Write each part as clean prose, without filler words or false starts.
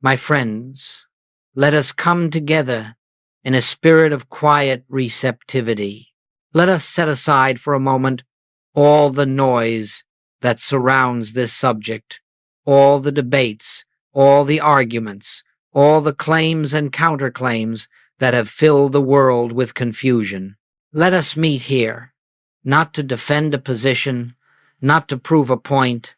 My friends, let us come together in a spirit of quiet receptivity. Let us set aside for a moment all the noise that surrounds this subject, all the debates, all the arguments, all the claims and counterclaims that have filled the world with confusion. Let us meet here, not to defend a position, not to prove a point,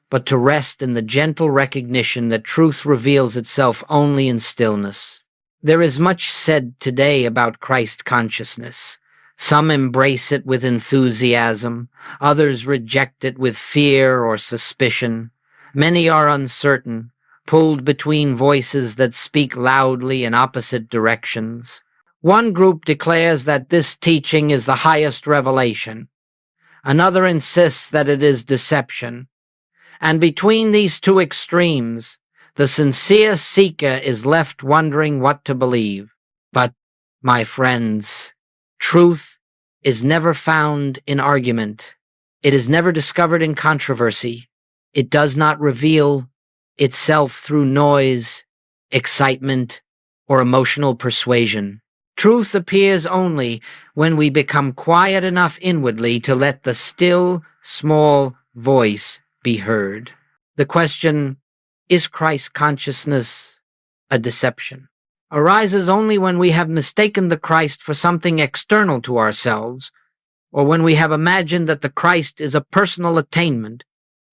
but to rest in the gentle recognition that truth reveals itself only in stillness. There is much said today about Christ consciousness. Some embrace it with enthusiasm, others reject it with fear or suspicion. Many are uncertain, pulled between voices that speak loudly in opposite directions. One group declares that this teaching is the highest revelation. Another insists that it is deception. And between these two extremes, the sincere seeker is left wondering what to believe. But, my friends, truth is never found in argument. It is never discovered in controversy. It does not reveal itself through noise, excitement, or emotional persuasion. Truth appears only when we become quiet enough inwardly to let the still, small voice be heard. The question, is Christ consciousness a deception, arises only when we have mistaken the Christ for something external to ourselves, or when we have imagined that the Christ is a personal attainment,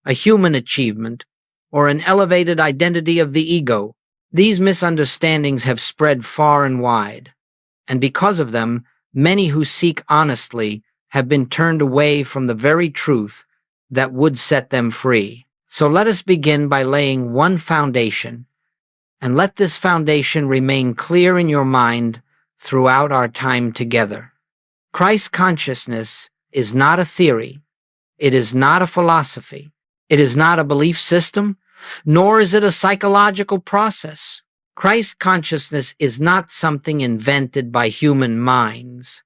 a human achievement, or an elevated identity of the ego. These misunderstandings have spread far and wide, and because of them, many who seek honestly have been turned away from the very truth that would set them free. So let us begin by laying one foundation, and let this foundation remain clear in your mind throughout our time together. Christ consciousness is not a theory. It is not a philosophy. It is not a belief system, nor is it a psychological process. Christ consciousness is not something invented by human minds,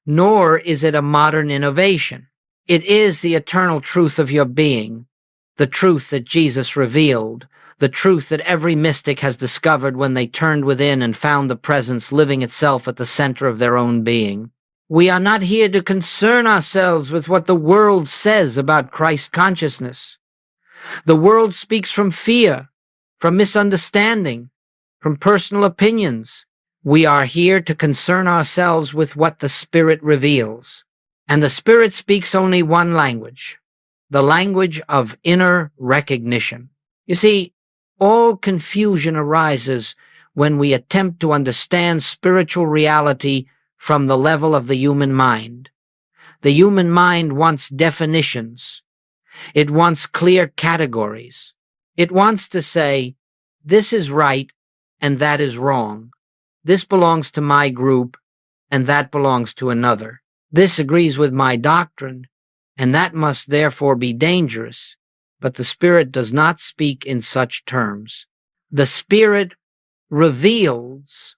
nor is it a modern innovation. It is the eternal truth of your being, the truth that Jesus revealed, the truth that every mystic has discovered when they turned within and found the presence living itself at the center of their own being. We are not here to concern ourselves with what the world says about Christ consciousness. The world speaks from fear, from misunderstanding, from personal opinions. We are here to concern ourselves with what the Spirit reveals. And the Spirit speaks only one language, the language of inner recognition. You see, all confusion arises when we attempt to understand spiritual reality from the level of the human mind. The human mind wants definitions. It wants clear categories. It wants to say, this is right and that is wrong. This belongs to my group and that belongs to another. This agrees with my doctrine, and that must therefore be dangerous. But the Spirit does not speak in such terms. The Spirit reveals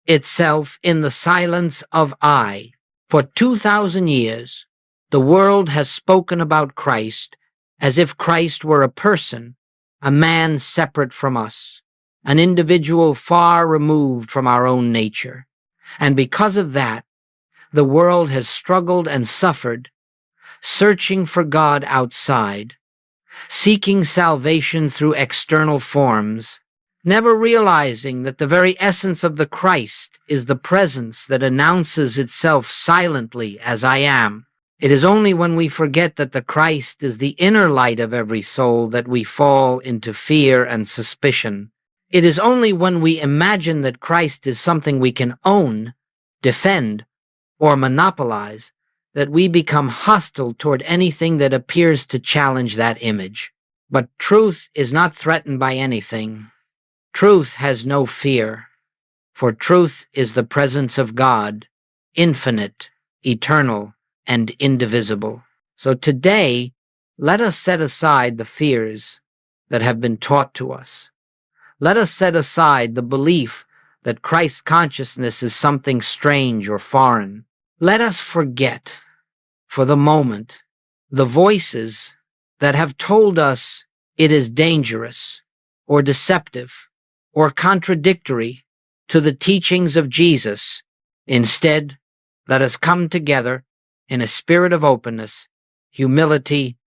itself in the silence of I. For 2,000 years, the world has spoken about Christ as if Christ were a person, a man separate from us, an individual far removed from our own nature. And because of that, the world has struggled and suffered, searching for God outside, seeking salvation through external forms, never realizing that the very essence of the Christ is the presence that announces itself silently as I am. It is only when we forget that the Christ is the inner light of every soul that we fall into fear and suspicion. It is only when we imagine that Christ is something we can own, defend, or monopolize that we become hostile toward anything that appears to challenge that image. But truth is not threatened by anything. Truth has no fear, for truth is the presence of God, infinite, eternal, and indivisible. So today, let us set aside the fears that have been taught to us. Let us set aside the belief that Christ's consciousness is something strange or foreign. Let us forget, for the moment, the voices that have told us it is dangerous, or deceptive, or contradictory to the teachings of Jesus. Instead, let us come together in a spirit of openness, humility,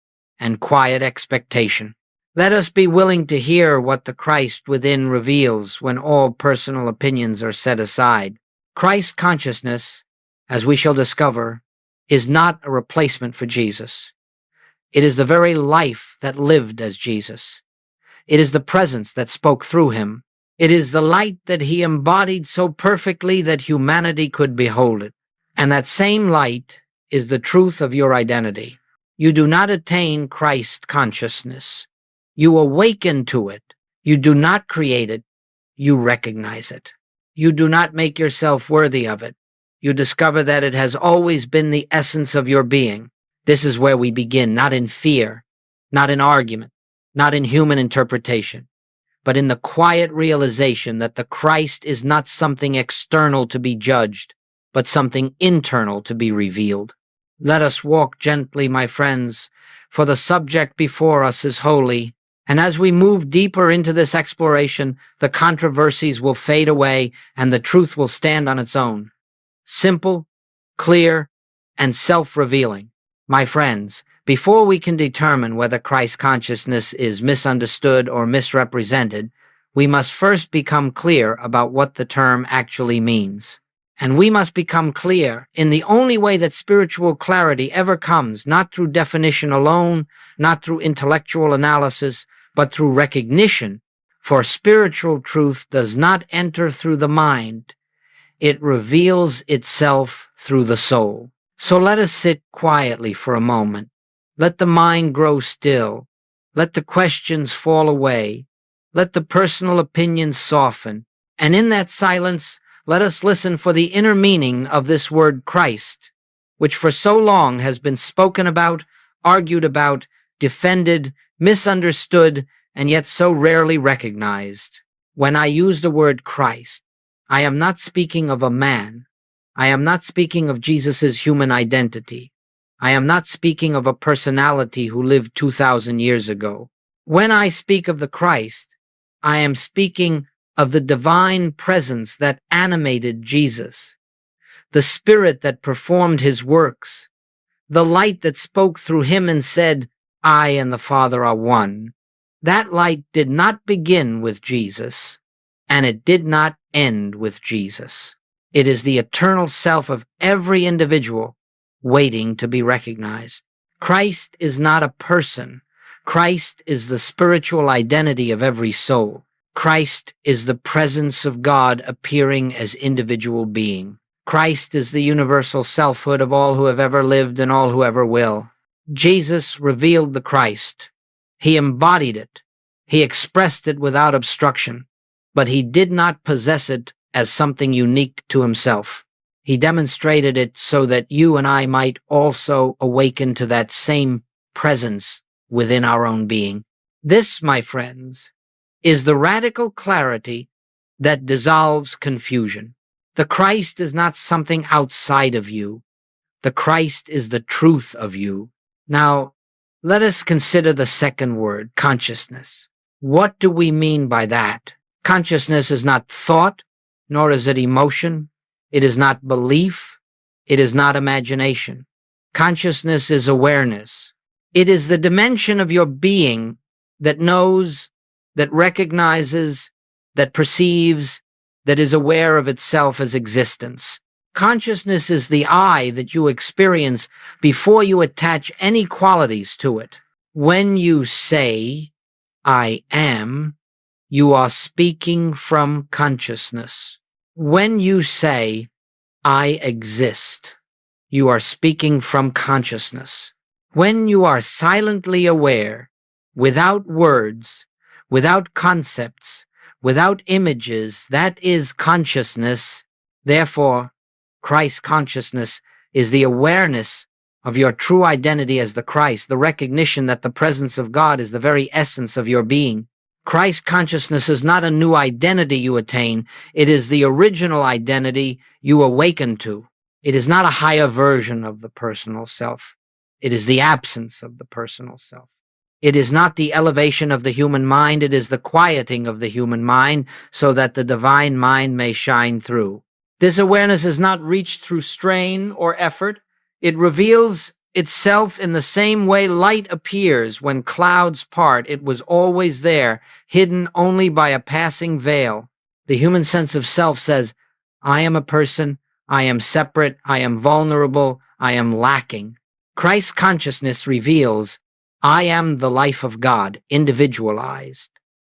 and quiet expectation. Let us be willing to hear what the Christ within reveals when all personal opinions are set aside. Christ consciousness, as we shall discover, is not a replacement for Jesus. It is the very life that lived as Jesus. It is the presence that spoke through him. It is the light that he embodied so perfectly that humanity could behold it. And that same light is the truth of your identity. You do not attain Christ consciousness. You awaken to it. You do not create it. You recognize it. You do not make yourself worthy of it. You discover that it has always been the essence of your being. This is where we begin, not in fear, not in argument, not in human interpretation, but in the quiet realization that the Christ is not something external to be judged, but something internal to be revealed. Let us walk gently, my friends, for the subject before us is holy, and as we move deeper into this exploration, the controversies will fade away and the truth will stand on its own. Simple, clear, and self-revealing. My friends, before we can determine whether Christ consciousness is misunderstood or misrepresented, we must first become clear about what the term actually means. And we must become clear in the only way that spiritual clarity ever comes, not through definition alone, not through intellectual analysis, but through recognition. For spiritual truth does not enter through the mind. It reveals itself through the soul. So let us sit quietly for a moment. Let the mind grow still. Let the questions fall away. Let the personal opinions soften. And in that silence, let us listen for the inner meaning of this word Christ, which for so long has been spoken about, argued about, defended, misunderstood, and yet so rarely recognized. When I use the word Christ, I am not speaking of a man. I am not speaking of Jesus' human identity. I am not speaking of a personality who lived 2,000 years ago. When I speak of the Christ, I am speaking of the divine presence that animated Jesus, the spirit that performed his works, the light that spoke through him and said, I and the Father are one. That light did not begin with Jesus, and it did not end with Jesus. It is the eternal self of every individual waiting to be recognized. Christ is not a person. Christ is the spiritual identity of every soul. Christ is the presence of God appearing as individual being. Christ is the universal selfhood of all who have ever lived and all who ever will. Jesus revealed the Christ. He embodied it. He expressed it without obstruction, but he did not possess it as something unique to himself. He demonstrated it so that you and I might also awaken to that same presence within our own being. This, my friends, is the radical clarity that dissolves confusion. The Christ is not something outside of you. The Christ is the truth of you. Now, let us consider the second word, consciousness. What do we mean by that? Consciousness is not thought, nor is it emotion. It is not belief. It is not imagination. Consciousness is awareness. It is the dimension of your being that knows, that recognizes, that perceives, that is aware of itself as existence. Consciousness is the I that you experience before you attach any qualities to it. When you say, I am, you are speaking from consciousness. When you say, I exist, you are speaking from consciousness. When you are silently aware, without words, without concepts, without images, that is consciousness. Therefore, Christ consciousness is the awareness of your true identity as the Christ, the recognition that the presence of God is the very essence of your being. Christ consciousness is not a new identity you attain. It is the original identity you awaken to. It is not a higher version of the personal self. It is the absence of the personal self. It is not the elevation of the human mind, it is the quieting of the human mind so that the divine mind may shine through. This awareness is not reached through strain or effort. It reveals itself in the same way light appears when clouds part. It was always there, hidden only by a passing veil. The human sense of self says, I am a person, I am separate, I am vulnerable, I am lacking. Christ consciousness reveals, I am the life of God, individualized.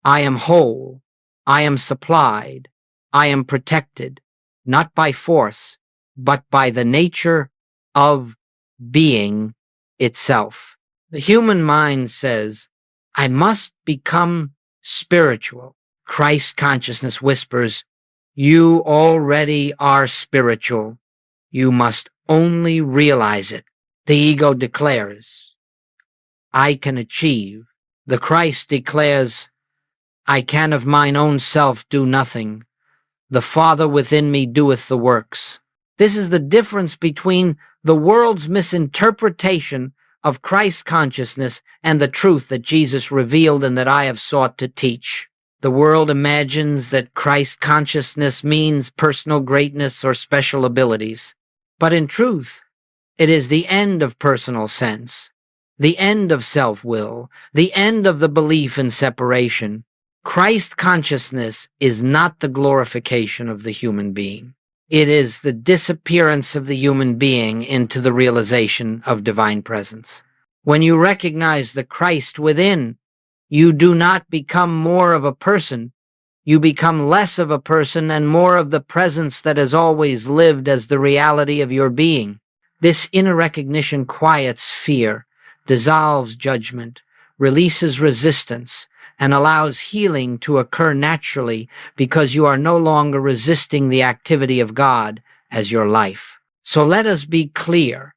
I am whole. I am supplied. I am protected, not by force, but by the nature of being itself. The human mind says, I must become spiritual. Christ consciousness whispers, you already are spiritual. You must only realize it. The ego declares, I can achieve. The Christ declares, I can of mine own self do nothing. The Father within me doeth the works. This is the difference between the world's misinterpretation of Christ consciousness and the truth that Jesus revealed and that I have sought to teach. The world imagines that Christ consciousness means personal greatness or special abilities. But in truth, it is the end of personal sense, the end of self-will, the end of the belief in separation. Christ consciousness is not the glorification of the human being. It is the disappearance of the human being into the realization of divine presence. When you recognize the Christ within, you do not become more of a person. You become less of a person and more of the presence that has always lived as the reality of your being. This inner recognition quiets fear, dissolves judgment, releases resistance, and allows healing to occur naturally because you are no longer resisting the activity of God as your life. So let us be clear,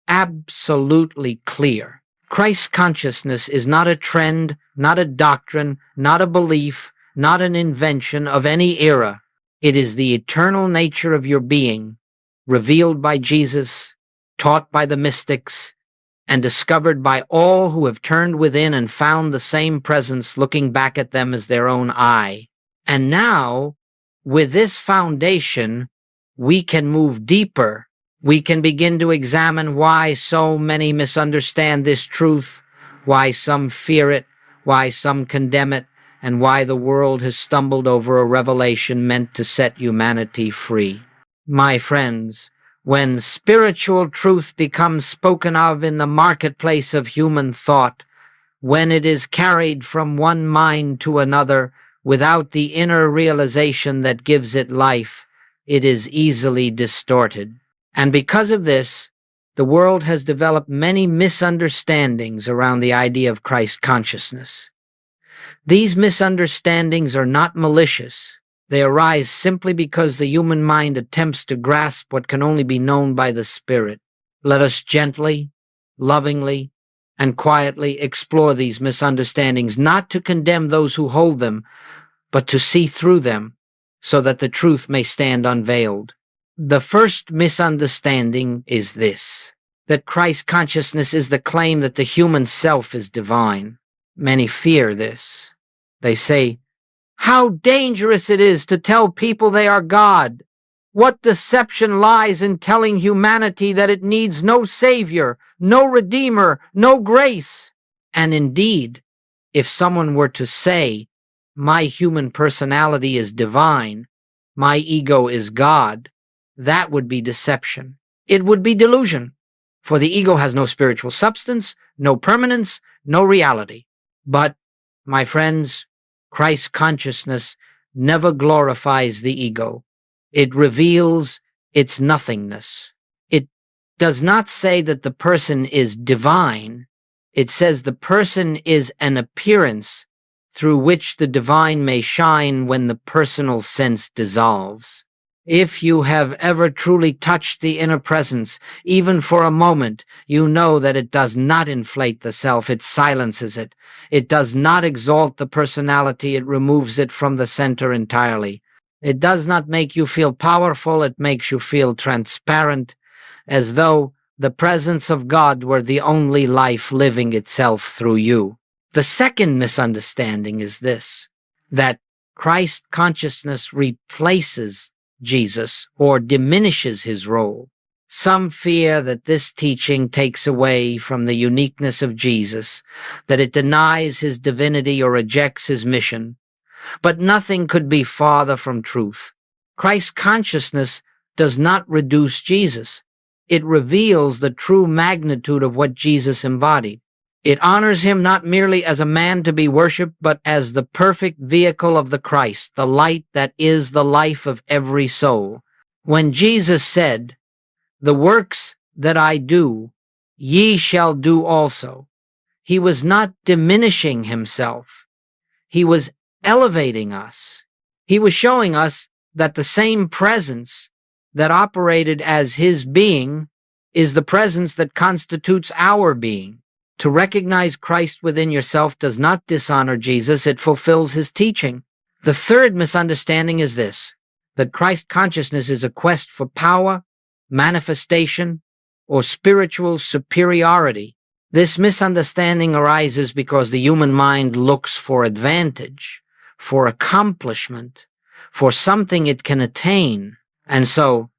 absolutely clear. Christ consciousness is not a trend, not a doctrine, not a belief, not an invention of any era. It is the eternal nature of your being, revealed by Jesus, taught by the mystics, and discovered by all who have turned within and found the same presence looking back at them as their own eye. And now, with this foundation, we can move deeper. We can begin to examine why so many misunderstand this truth, why some fear it, why some condemn it, and why the world has stumbled over a revelation meant to set humanity free. My friends, when spiritual truth becomes spoken of in the marketplace of human thought, when it is carried from one mind to another without the inner realization that gives it life, it is easily distorted. And because of this, the world has developed many misunderstandings around the idea of Christ consciousness. These misunderstandings are not malicious. They arise simply because the human mind attempts to grasp what can only be known by the Spirit. Let us gently, lovingly, and quietly explore these misunderstandings, not to condemn those who hold them, but to see through them so that the truth may stand unveiled. The first misunderstanding is this, that Christ consciousness is the claim that the human self is divine. Many fear this. They say, how dangerous it is to tell people they are God. What deception lies in telling humanity that it needs no Savior, no Redeemer, no grace. And indeed, if someone were to say, my human personality is divine, my ego is God, that would be deception. It would be delusion, for the ego has no spiritual substance, no permanence, no reality. But, my friends, Christ consciousness never glorifies the ego. It reveals its nothingness. It does not say that the person is divine. It says the person is an appearance through which the divine may shine when the personal sense dissolves. If you have ever truly touched the inner presence, even for a moment, you know that it does not inflate the self, it silences it. It does not exalt the personality, it removes it from the center entirely. It does not make you feel powerful, it makes you feel transparent, as though the presence of God were the only life living itself through you. The second misunderstanding is this, that Christ consciousness replaces Jesus or diminishes his role. Some fear that this teaching takes away from the uniqueness of Jesus, that it denies his divinity or rejects his mission. But nothing could be farther from truth. Christ's consciousness does not reduce Jesus. It reveals the true magnitude of what Jesus embodied. It honors him not merely as a man to be worshipped, but as the perfect vehicle of the Christ, the light that is the life of every soul. When Jesus said, "The works that I do, ye shall do also," he was not diminishing himself. He was elevating us. He was showing us that the same presence that operated as his being is the presence that constitutes our being. To recognize Christ within yourself does not dishonor Jesus, it fulfills his teaching. The third misunderstanding is this, that Christ consciousness is a quest for power, manifestation, or spiritual superiority. This misunderstanding arises because the human mind looks for advantage, for accomplishment, for something it can attain. And so,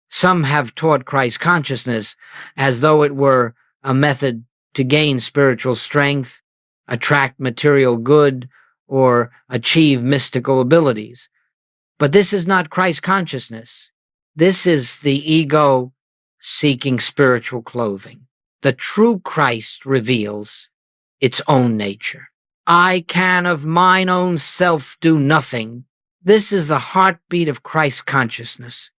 some have taught Christ consciousness as though it were a method to gain spiritual strength, attract material good, or achieve mystical abilities. But this is not Christ consciousness. This is the ego seeking spiritual clothing. The true Christ reveals its own nature. I can of mine own self do nothing. This is the heartbeat of Christ consciousness.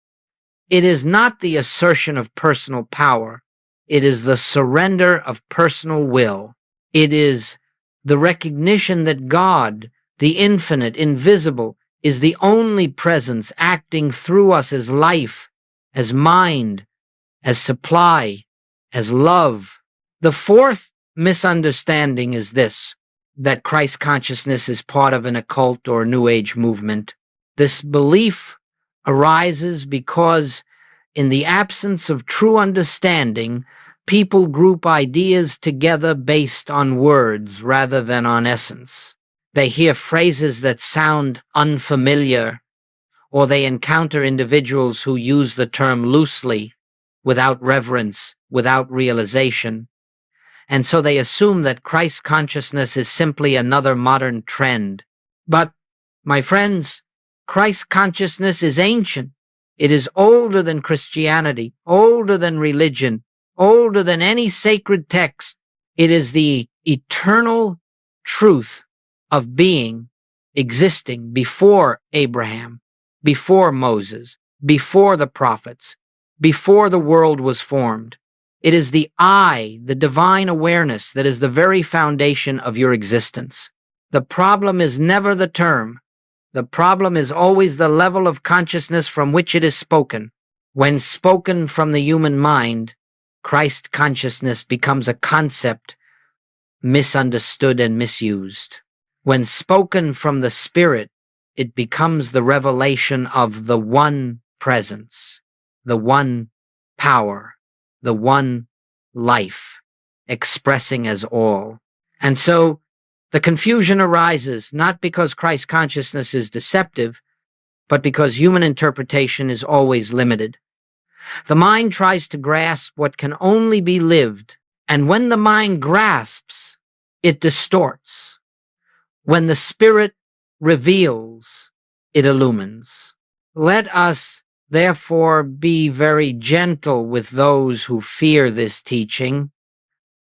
It is not the assertion of personal power. It is the surrender of personal will. It is the recognition that God, the infinite, invisible, is the only presence acting through us as life, as mind, as supply, as love. The fourth misunderstanding is this, that Christ consciousness is part of an occult or New Age movement. This belief arises because in the absence of true understanding, people group ideas together based on words rather than on essence. They hear phrases that sound unfamiliar, or they encounter individuals who use the term loosely, without reverence, without realization. And so they assume that Christ consciousness is simply another modern trend. But, my friends, Christ consciousness is ancient. It is older than Christianity, older than religion, older than any sacred text. It is the eternal truth of being, existing before Abraham, before Moses, before the prophets, before the world was formed. It is the I, the divine awareness, that is the very foundation of your existence. The problem is never the term. The problem is always the level of consciousness from which it is spoken. When spoken from the human mind, Christ consciousness becomes a concept misunderstood and misused. When spoken from the Spirit, it becomes the revelation of the one presence, the one power, the one life, expressing as all. And so the confusion arises not because Christ consciousness is deceptive, but because human interpretation is always limited. The mind tries to grasp what can only be lived, and when the mind grasps, it distorts. When the Spirit reveals, it illumines. Let us therefore be very gentle with those who fear this teaching.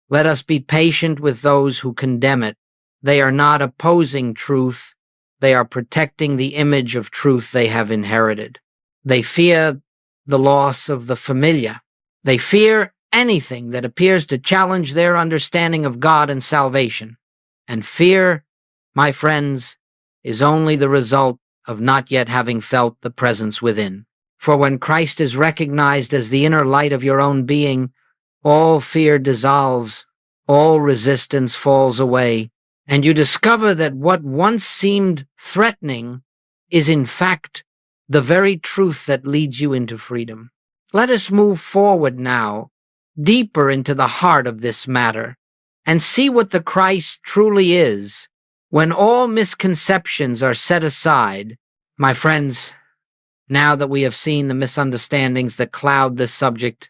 Let us be patient with those who condemn it. They are not opposing truth. They are protecting the image of truth they have inherited. They fear the loss of the familiar. They fear anything that appears to challenge their understanding of God and salvation. And fear, my friends, is only the result of not yet having felt the presence within. For when Christ is recognized as the inner light of your own being, all fear dissolves, all resistance falls away, and you discover that what once seemed threatening is in fact the very truth that leads you into freedom. Let us move forward now, deeper into the heart of this matter, and see what the Christ truly is, when all misconceptions are set aside. My friends, now that we have seen the misunderstandings that cloud this subject,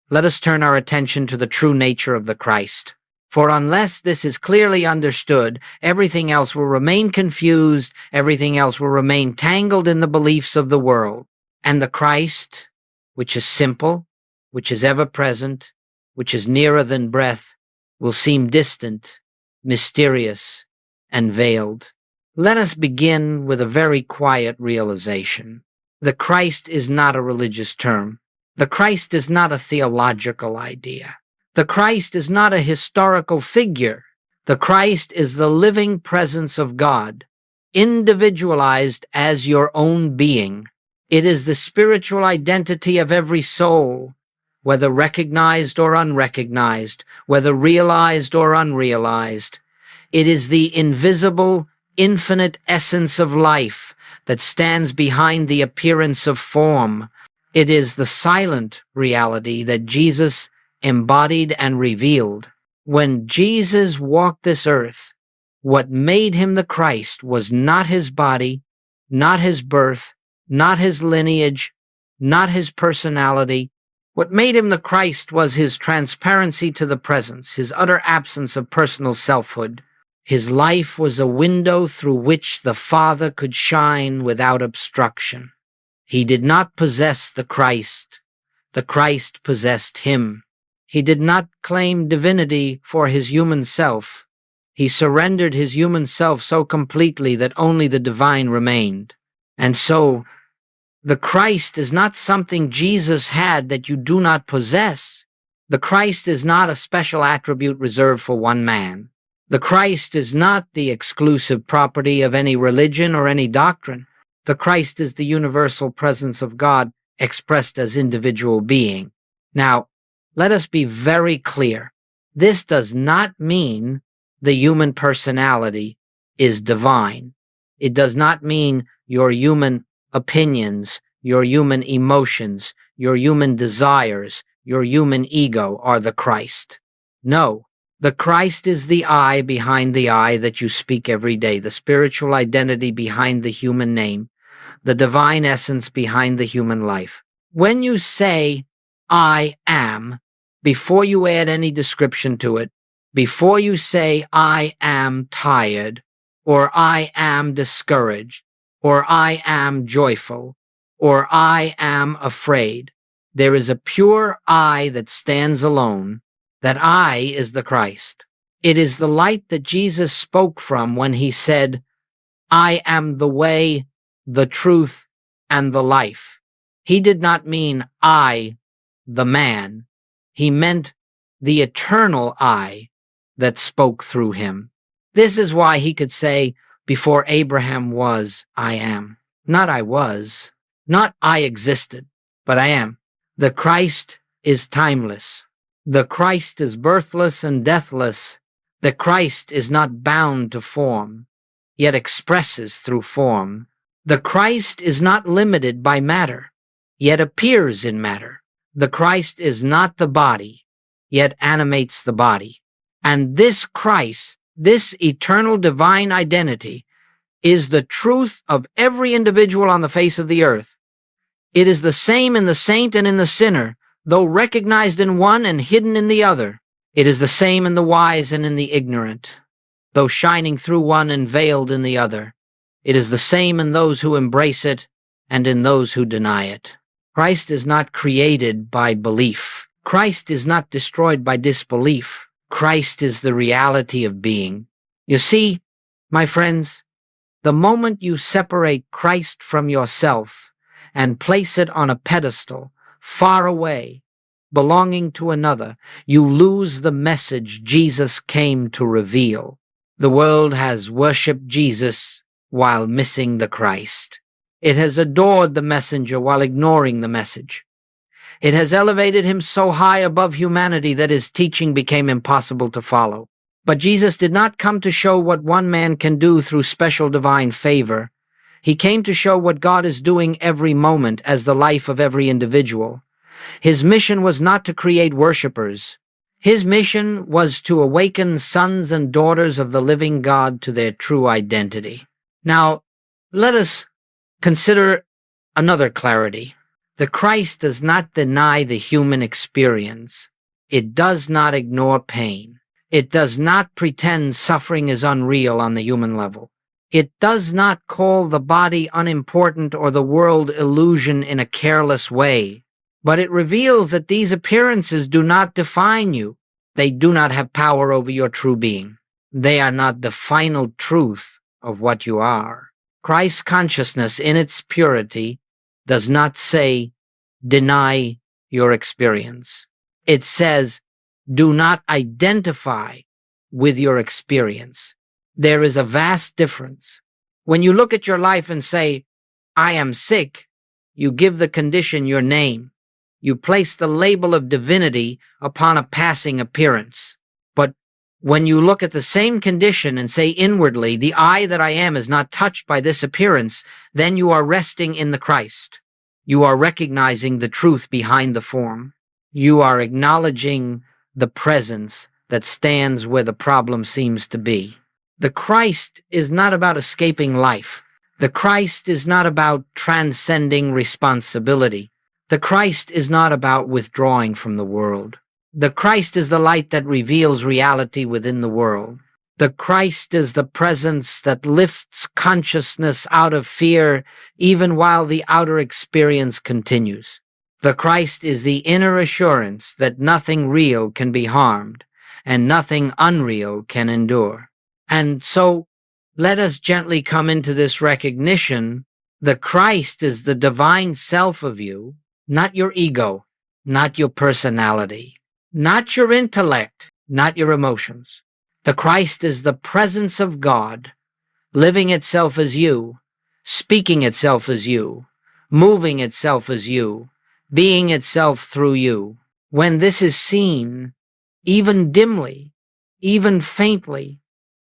let us turn our attention to the true nature of the Christ. For unless this is clearly understood, everything else will remain confused, everything else will remain tangled in the beliefs of the world. And the Christ, which is simple, which is ever-present, which is nearer than breath, will seem distant, mysterious, and veiled. Let us begin with a very quiet realization. The Christ is not a religious term. The Christ is not a theological idea. The Christ is not a historical figure. The Christ is the living presence of God, individualized as your own being. It is the spiritual identity of every soul, whether recognized or unrecognized, whether realized or unrealized. It is the invisible, infinite essence of life that stands behind the appearance of form. It is the silent reality that Jesus embodied and revealed. When Jesus walked this earth, what made him the Christ was not his body, not his birth, not his lineage, not his personality. What made him the Christ was his transparency to the presence, his utter absence of personal selfhood. His life was a window through which the Father could shine without obstruction. He did not possess the Christ possessed him. He did not claim divinity for his human self. He surrendered his human self so completely that only the divine remained. And so, the Christ is not something Jesus had that you do not possess. The Christ is not a special attribute reserved for one man. The Christ is not the exclusive property of any religion or any doctrine. The Christ is the universal presence of God expressed as individual being. Now, let us be very clear. This does not mean the human personality is divine. It does not mean your human opinions, your human emotions, your human desires, your human ego are the Christ. No, the Christ is the I behind the I that you speak every day, the spiritual identity behind the human name, the divine essence behind the human life. When you say, I am, before you add any description to it, before you say, I am tired, or I am discouraged, or I am joyful, or I am afraid, there is a pure I that stands alone. That I is the Christ. It is the light that Jesus spoke from when he said, I am the way, the truth, and the life. He did not mean I, the man. He meant the eternal I that spoke through him. This is why he could say, before Abraham was, I am. Not I was, not I existed, but I am. The Christ is timeless. The Christ is birthless and deathless. The Christ is not bound to form, yet expresses through form. The Christ is not limited by matter, yet appears in matter. The Christ is not the body, yet animates the body. And this Christ, this eternal divine identity, is the truth of every individual on the face of the earth. It is the same in the saint and in the sinner, though recognized in one and hidden in the other. It is the same in the wise and in the ignorant, though shining through one and veiled in the other. It is the same in those who embrace it and in those who deny it. Christ is not created by belief. Christ is not destroyed by disbelief. Christ is the reality of being. You see, my friends, the moment you separate Christ from yourself and place it on a pedestal, far away, belonging to another, you lose the message Jesus came to reveal. The world has worshipped Jesus while missing the Christ. It has adored the messenger while ignoring the message. It has elevated him so high above humanity that his teaching became impossible to follow. But Jesus did not come to show what one man can do through special divine favor. He came to show what God is doing every moment as the life of every individual. His mission was not to create worshipers. His mission was to awaken sons and daughters of the living God to their true identity. Now, let us consider another clarity. The Christ does not deny the human experience. It does not ignore pain. It does not pretend suffering is unreal on the human level. It does not call the body unimportant or the world illusion in a careless way, but it reveals that these appearances do not define you. They do not have power over your true being. They are not the final truth of what you are. Christ consciousness in its purity does not say, deny your experience. It says, do not identify with your experience. There is a vast difference. When you look at your life and say, I am sick, you give the condition your name. You place the label of divinity upon a passing appearance. But when you look at the same condition and say inwardly, the I that I am is not touched by this appearance, then you are resting in the Christ. You are recognizing the truth behind the form. You are acknowledging the presence that stands where the problem seems to be. The Christ is not about escaping life. The Christ is not about transcending responsibility. The Christ is not about withdrawing from the world. The Christ is the light that reveals reality within the world. The Christ is the presence that lifts consciousness out of fear even while the outer experience continues. The Christ is the inner assurance that nothing real can be harmed and nothing unreal can endure. And so let us gently come into this recognition. The Christ is the divine self of you, not your ego, not your personality, not your intellect, not your emotions. The Christ is the presence of God, living itself as you, speaking itself as you, moving itself as you, being itself through you. When this is seen, even dimly, even faintly,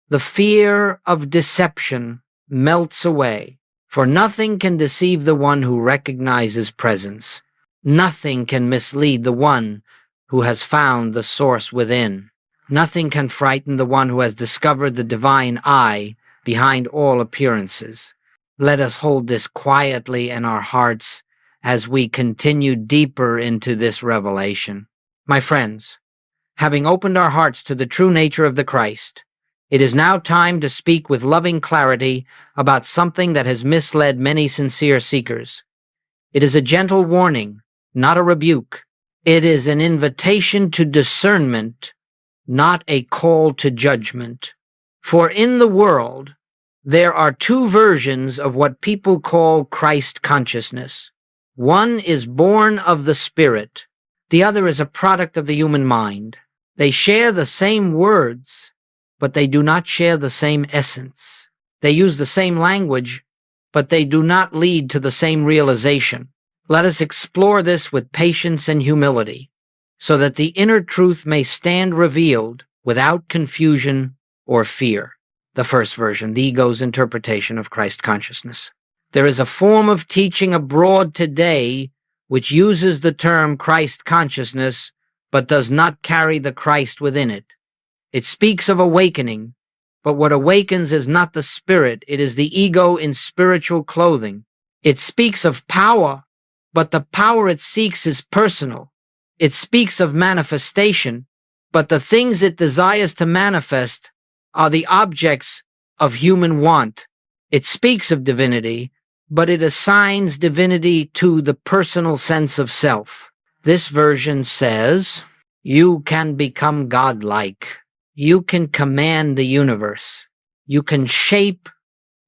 the fear of deception melts away, for nothing can deceive the one who recognizes presence. Nothing can mislead the one who has found the source within. Nothing can frighten the one who has discovered the divine I behind all appearances. Let us hold this quietly in our hearts as we continue deeper into this revelation. My friends, having opened our hearts to the true nature of the Christ, it is now time to speak with loving clarity about something that has misled many sincere seekers. It is a gentle warning, not a rebuke. It is an invitation to discernment, not a call to judgment. For in the world, there are two versions of what people call Christ consciousness. One is born of the Spirit. The other is a product of the human mind. They share the same words, but they do not share the same essence. They use the same language, but they do not lead to the same realization. Let us explore this with patience and humility, so that the inner truth may stand revealed without confusion or fear. The first version, the ego's interpretation of Christ consciousness. There is a form of teaching abroad today which uses the term Christ consciousness, but does not carry the Christ within it. It speaks of awakening, but what awakens is not the spirit, it is the ego in spiritual clothing. It speaks of power, but the power it seeks is personal. It speaks of manifestation, but the things it desires to manifest are the objects of human want. It speaks of divinity, but it assigns divinity to the personal sense of self. This version says, you can become godlike. You can command the universe. You can shape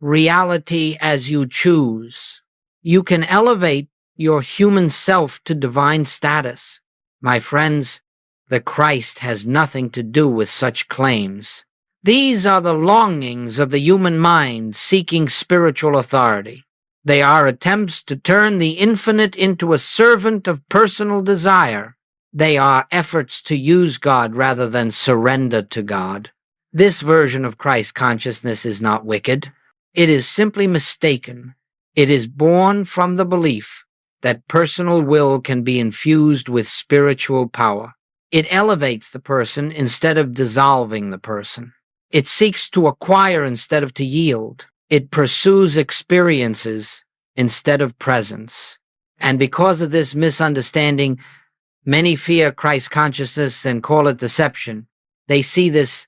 reality as you choose. You can elevate your human self to divine status. My friends, the Christ has nothing to do with such claims. These are the longings of the human mind seeking spiritual authority. They are attempts to turn the infinite into a servant of personal desire. They are efforts to use God rather than surrender to God. This version of Christ consciousness is not wicked. It is simply mistaken. It is born from the belief that personal will can be infused with spiritual power. It elevates the person instead of dissolving the person. It seeks to acquire instead of to yield. It pursues experiences instead of presence. And because of this misunderstanding, many fear Christ consciousness and call it deception. They see this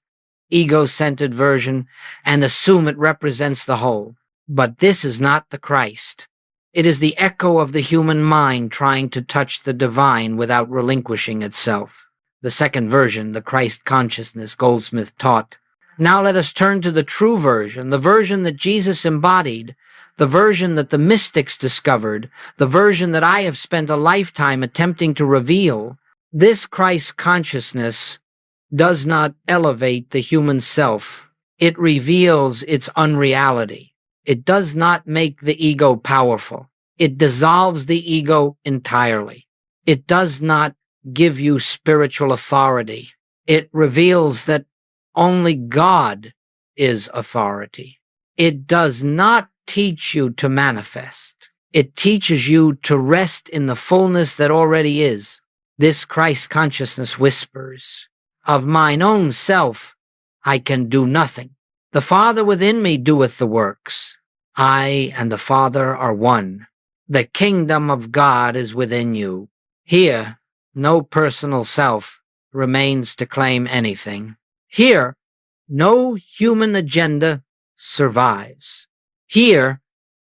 ego-centered version and assume it represents the whole. But this is not the Christ. It is the echo of the human mind trying to touch the divine without relinquishing itself. The second version, the Christ consciousness, Goldsmith taught. Now let us turn to the true version, the version that Jesus embodied, the version that the mystics discovered, the version that I have spent a lifetime attempting to reveal. This Christ consciousness does not elevate the human self. It reveals its unreality. It does not make the ego powerful. It dissolves the ego entirely. It does not give you spiritual authority. It reveals that only God is authority. It does not teach you to manifest. It teaches you to rest in the fullness that already is. This Christ consciousness whispers, "Of mine own self I can do nothing. The Father within me doeth the works. I and the Father are one. The kingdom of God is within you." Here, no personal self remains to claim anything. Here, no human agenda survives. Here,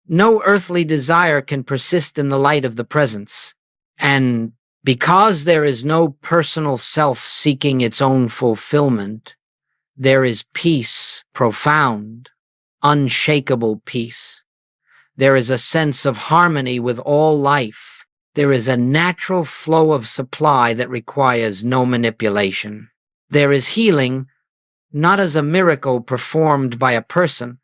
no earthly desire can persist in the light of the presence. And because there is no personal self seeking its own fulfillment, there is peace, profound, unshakable peace. There is a sense of harmony with all life. There is a natural flow of supply that requires no manipulation. There is healing, not as a miracle performed by a person,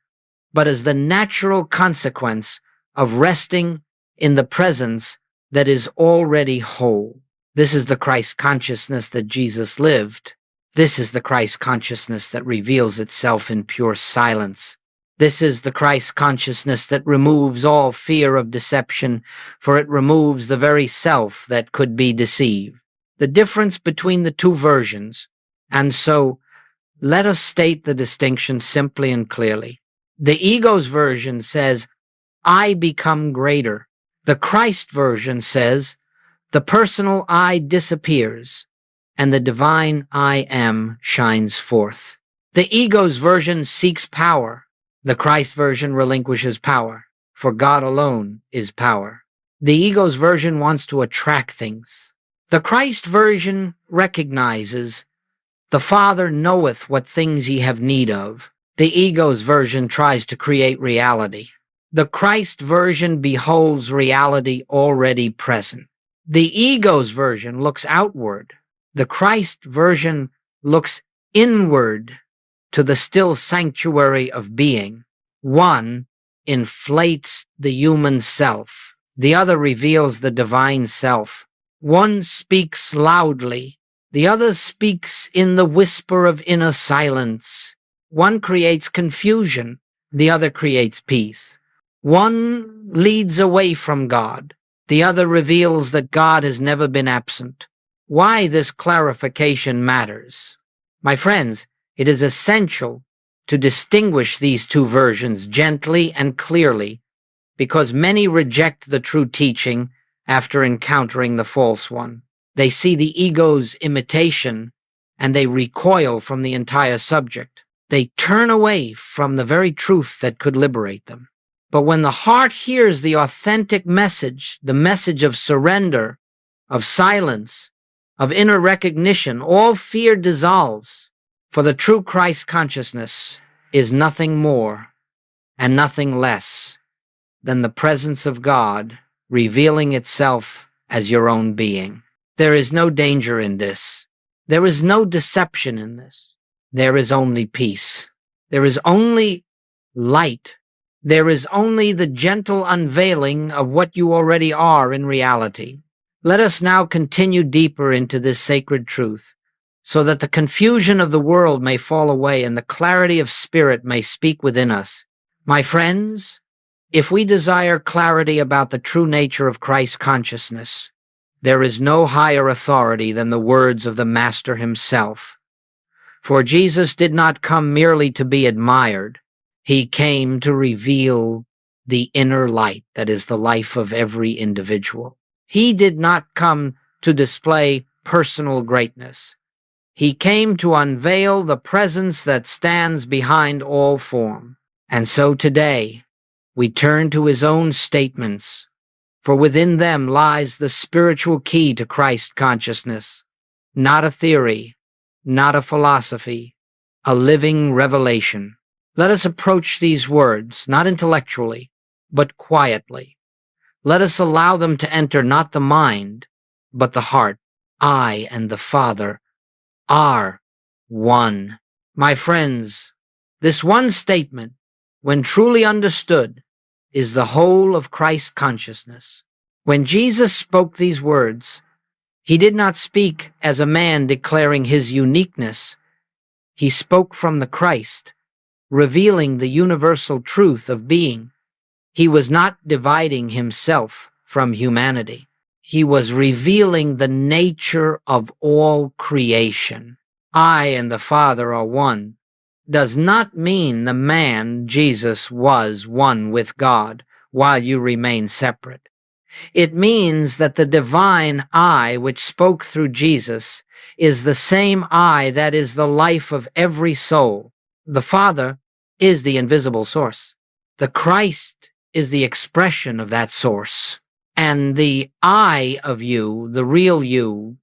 but as the natural consequence of resting in the presence that is already whole. This is the Christ consciousness that Jesus lived. This is the Christ consciousness that reveals itself in pure silence. This is the Christ consciousness that removes all fear of deception, for it removes the very self that could be deceived. The difference between the two versions, and so let us state the distinction simply and clearly. The ego's version says, "I become greater." The Christ version says, "The personal I disappears, and the divine I am shines forth." The ego's version seeks power. The Christ version relinquishes power, for God alone is power. The ego's version wants to attract things. The Christ version recognizes, "The Father knoweth what things ye have need of." The ego's version tries to create reality. The Christ version beholds reality already present. The ego's version looks outward. The Christ version looks inward to the still sanctuary of being. One inflates the human self. The other reveals the divine self. One speaks loudly. The other speaks in the whisper of inner silence. One creates confusion. The other creates peace. One leads away from God. The other reveals that God has never been absent. Why this clarification matters? My friends, it is essential to distinguish these two versions gently and clearly, because many reject the true teaching after encountering the false one. They see the ego's imitation and they recoil from the entire subject. They turn away from the very truth that could liberate them. But when the heart hears the authentic message, the message of surrender, of silence, of inner recognition, all fear dissolves. For the true Christ consciousness is nothing more and nothing less than the presence of God revealing itself as your own being. There is no danger in this. There is no deception in this. There is only peace. There is only light. There is only the gentle unveiling of what you already are in reality. Let us now continue deeper into this sacred truth, so that the confusion of the world may fall away and the clarity of spirit may speak within us. My friends, if we desire clarity about the true nature of Christ consciousness, There is no higher authority than the words of the Master himself. For Jesus did not come merely to be admired. He came to reveal the inner light that is the life of every individual. He did not come to display personal greatness. He came to unveil the presence that stands behind all form. And so today, we turn to his own statements, for within them lies the spiritual key to Christ consciousness, not a theory, not a philosophy, a living revelation. Let us approach these words, not intellectually, but quietly. Let us allow them to enter not the mind, but the heart. I and the Father are one. My friends, this one statement, when truly understood, is the whole of Christ's consciousness. When Jesus spoke these words, he did not speak as a man declaring his uniqueness. He spoke from the Christ, revealing the universal truth of being. He was not dividing himself from humanity. He was revealing the nature of all creation. I and the Father are one does not mean the man, Jesus, was one with God while you remain separate. It means that the divine I which spoke through Jesus is the same I that is the life of every soul. The Father is the invisible source. The Christ is the expression of that source. And the I of you, the real you,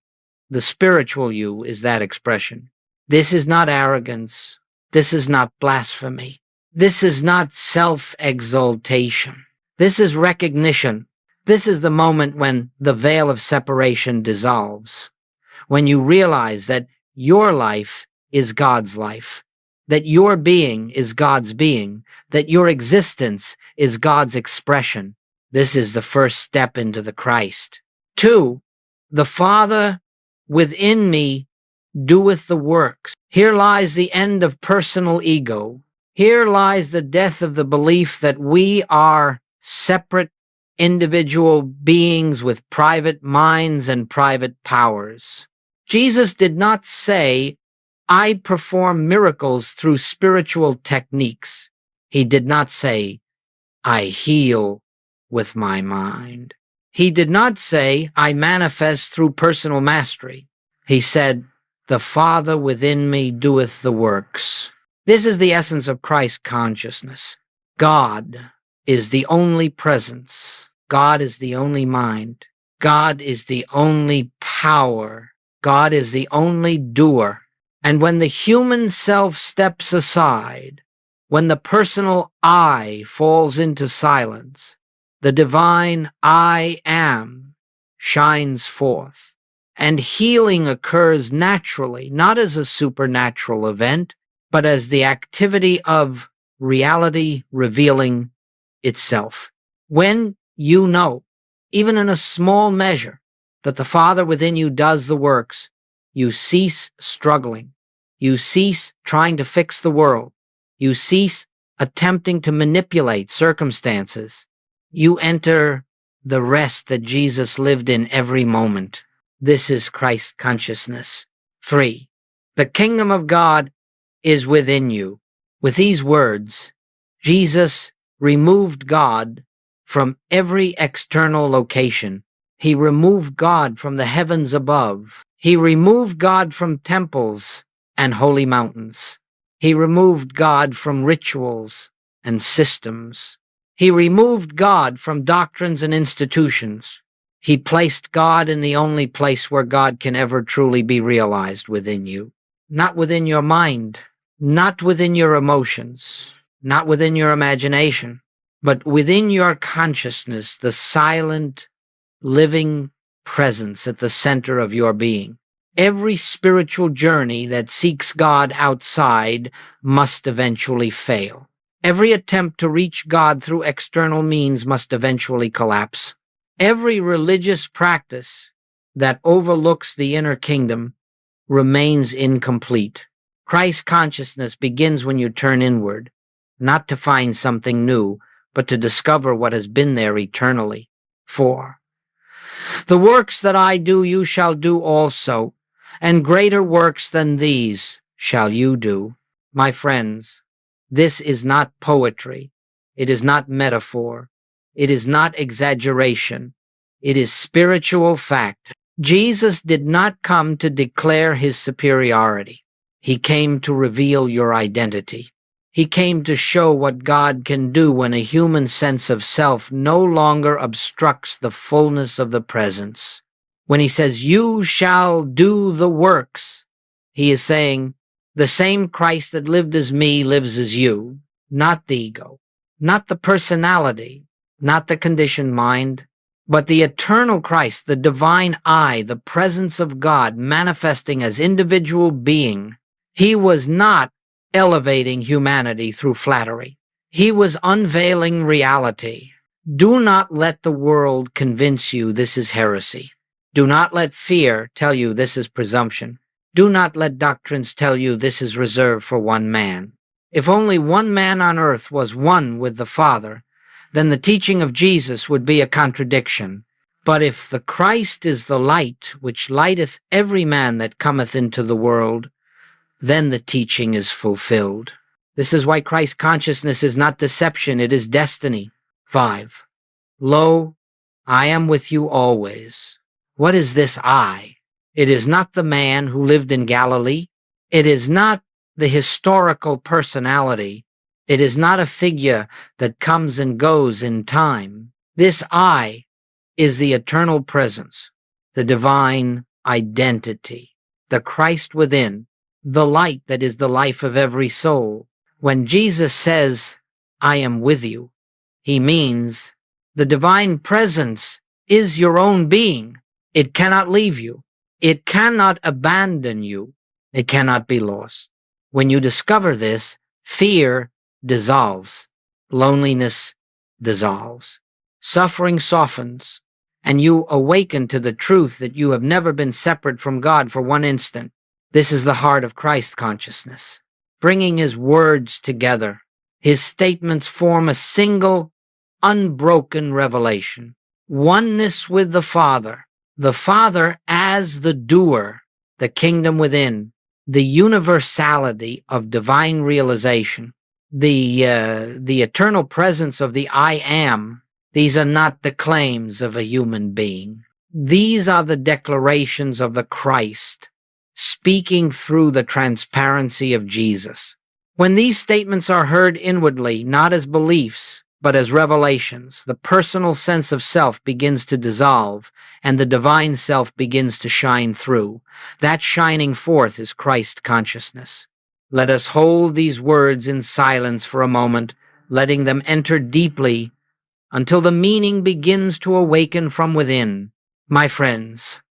the spiritual you, is that expression. This is not arrogance. This is not blasphemy. This is not self-exaltation. This is recognition. This is the moment when the veil of separation dissolves, when you realize that your life is God's life, that your being is God's being, that your existence is God's expression. This is the first step into the Christ. 2, the Father within me doeth the works. Here lies the end of personal ego. Here lies the death of the belief that we are separate individual beings with private minds and private powers. Jesus did not say, I perform miracles through spiritual techniques. He did not say, I heal with my mind. He did not say, I manifest through personal mastery. He said, the Father within me doeth the works. This is the essence of Christ's consciousness. God is the only presence. God is the only mind. God is the only power. God is the only doer. And when the human self steps aside, when the personal I falls into silence, the divine I am shines forth. And healing occurs naturally, not as a supernatural event, but as the activity of reality revealing itself. When you know, even in a small measure, that the Father within you does the works, you cease struggling. You cease trying to fix the world. You cease attempting to manipulate circumstances. You enter the rest that Jesus lived in every moment. This is Christ consciousness. 3, the kingdom of God is within you. With these words, Jesus removed God from every external location. He removed God from the heavens above. He removed God from temples and holy mountains. He removed God from rituals and systems. He removed God from doctrines and institutions. He placed God in the only place where God can ever truly be realized, within you. Not within your mind, not within your emotions, not within your imagination, but within your consciousness, the silent, living presence at the center of your being. Every spiritual journey that seeks God outside must eventually fail. Every attempt to reach God through external means must eventually collapse. Every religious practice that overlooks the inner kingdom remains incomplete. Christ consciousness begins when you turn inward, not to find something new, but to discover what has been there eternally. 4, The works that I do, you shall do also, and greater works than these shall you do. My friends, this is not poetry. It is not metaphor. It is not exaggeration. It is spiritual fact. Jesus did not come to declare his superiority. He came to reveal your identity. He came to show what God can do when a human sense of self no longer obstructs the fullness of the presence. When he says, "You shall do the works," he is saying, the same Christ that lived as me lives as you, not the ego, not the personality, not the conditioned mind, but the eternal Christ, the divine I, the presence of God manifesting as individual being. He was not elevating humanity through flattery. He was unveiling reality. Do not let the world convince you this is heresy. Do not let fear tell you this is presumption. Do not let doctrines tell you this is reserved for one man. If only one man on earth was one with the Father, then the teaching of Jesus would be a contradiction. But if the Christ is the light which lighteth every man that cometh into the world, then the teaching is fulfilled. This is why Christ consciousness is not deception, it is destiny. 5. Lo, I am with you always. What is this I? It is not the man who lived in Galilee. It is not the historical personality. It is not a figure that comes and goes in time. This I is the eternal presence, the divine identity, the Christ within, the light that is the life of every soul. When Jesus says, "I am with you," he means the divine presence is your own being. It cannot leave you. It cannot abandon you. It cannot be lost. When you discover this, fear dissolves. Loneliness dissolves. Suffering softens, and you awaken to the truth that you have never been separate from God for one instant. This is the heart of Christ consciousness, bringing his words together. His statements form a single, unbroken revelation. Oneness with the Father as the doer, the kingdom within, the universality of divine realization, the eternal presence of the I am. These are not the claims of a human being. These are the declarations of the Christ, speaking through the transparency of Jesus. When these statements are heard inwardly, not as beliefs, but as revelations, the personal sense of self begins to dissolve, and the divine self begins to shine through. That shining forth is Christ consciousness. Let us hold these words in silence for a moment, letting them enter deeply until the meaning begins to awaken from within. My friends,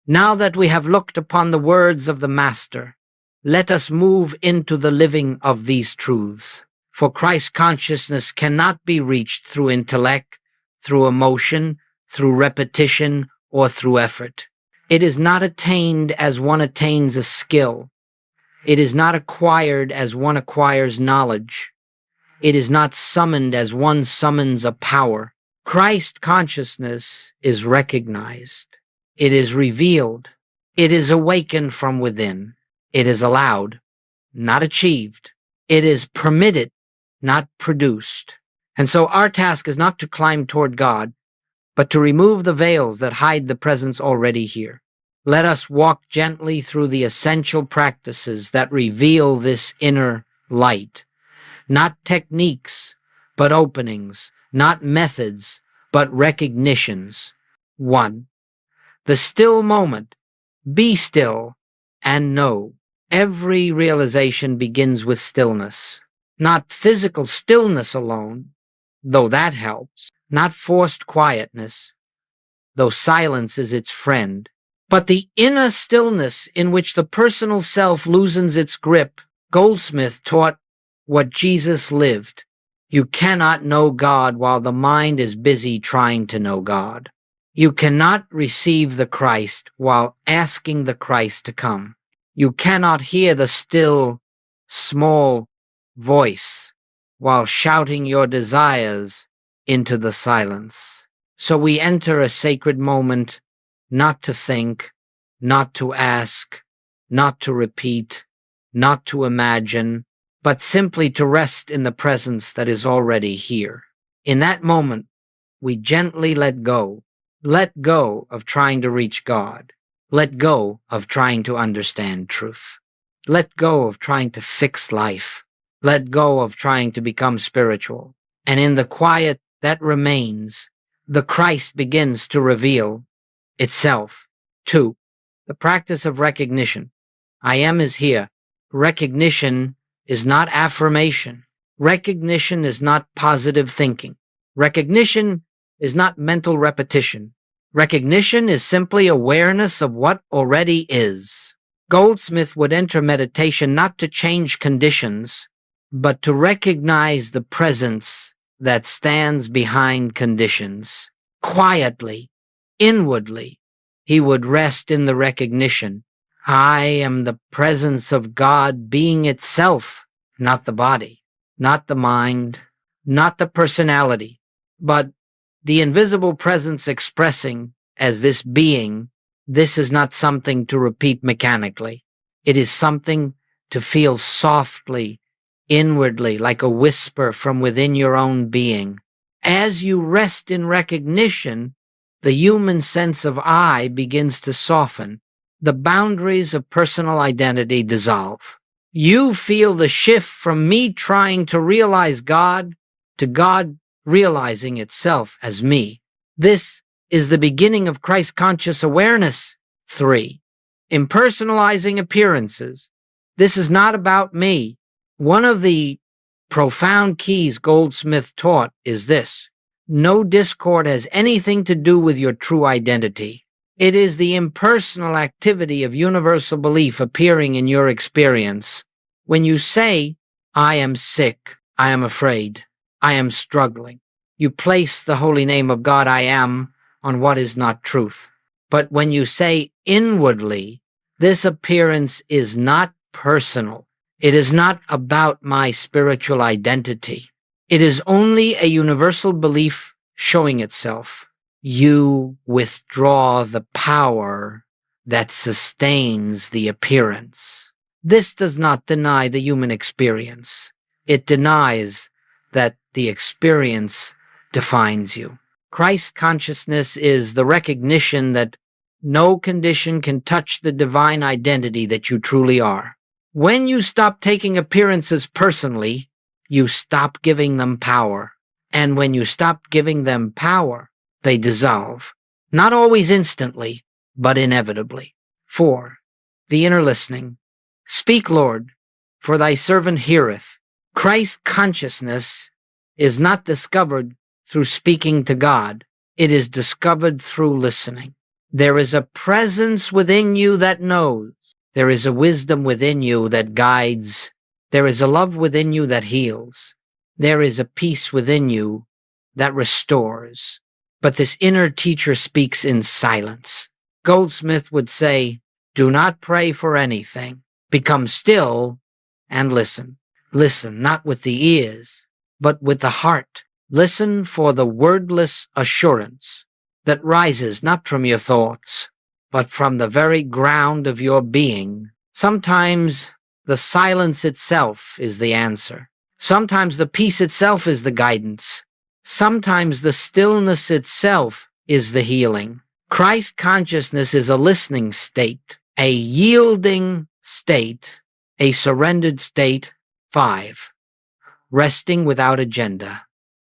now that we have looked upon the words of the Master, let us move into the living of these truths. For Christ consciousness cannot be reached through intellect, through emotion, through repetition, or through effort. It is not attained as one attains a skill. It is not acquired as one acquires knowledge. It is not summoned as one summons a power. Christ consciousness is recognized. It is revealed. It is awakened from within. It is allowed, not achieved. It is permitted, not produced. And so our task is not to climb toward God, but to remove the veils that hide the presence already here. Let us walk gently through the essential practices that reveal this inner light. Not techniques, but openings. Not methods, but recognitions. 1. The still moment. Be still and know. Every realization begins with stillness. Not physical stillness alone, though that helps. Not forced quietness, though silence is its friend. But the inner stillness in which the personal self loosens its grip. Goldsmith taught what Jesus lived. You cannot know God while the mind is busy trying to know God. You cannot receive the Christ while asking the Christ to come. You cannot hear the still, small voice while shouting your desires into the silence. So we enter a sacred moment not to think, not to ask, not to repeat, not to imagine, but simply to rest in the presence that is already here. In that moment, we gently let go of trying to reach God, let go of trying to understand truth, let go of trying to fix life, let go of trying to become spiritual. And in the quiet that remains, the Christ begins to reveal itself. 2. The practice of recognition. I am is here. Recognition is not affirmation. Recognition is not positive thinking. Recognition is not mental repetition. Recognition is simply awareness of what already is. Goldsmith would enter meditation not to change conditions, but to recognize the presence that stands behind conditions. Quietly, inwardly, he would rest in the recognition. I am the presence of God being itself, not the body, not the mind, not the personality, but the invisible presence expressing as this being. This is not something to repeat mechanically. It is something to feel softly, inwardly, like a whisper from within your own being. As you rest in recognition, the human sense of I begins to soften. The boundaries of personal identity dissolve. You feel the shift from me trying to realize God to God realizing itself as me. This is the beginning of Christ-conscious awareness. 3. Impersonalizing appearances. This is not about me. One of the profound keys Goldsmith taught is this: no discord has anything to do with your true identity. It is the impersonal activity of universal belief appearing in your experience. When you say, I am sick, I am afraid, I am struggling, you place the holy name of God I am on what is not truth. But when you say inwardly, this appearance is not personal. It is not about my spiritual identity. It is only a universal belief showing itself. You withdraw the power that sustains the appearance. This does not deny the human experience. It denies that the experience defines you. Christ consciousness is the recognition that no condition can touch the divine identity that you truly are. When you stop taking appearances personally, you stop giving them power. And when you stop giving them power, they dissolve. Not always instantly, but inevitably. 4. The inner listening. Speak, Lord, for thy servant heareth. Christ consciousness is not discovered through speaking to God. It is discovered through listening. There is a presence within you that knows. There is a wisdom within you that guides. There is a love within you that heals. There is a peace within you that restores. But this inner teacher speaks in silence. Goldsmith would say, do not pray for anything. Become still and listen. Listen, not with the ears, but with the heart. Listen for the wordless assurance that rises not from your thoughts, but from the very ground of your being. Sometimes the silence itself is the answer. Sometimes the peace itself is the guidance. Sometimes the stillness itself is the healing. Christ consciousness is a listening state, a yielding state, a surrendered state. 5. Resting without agenda.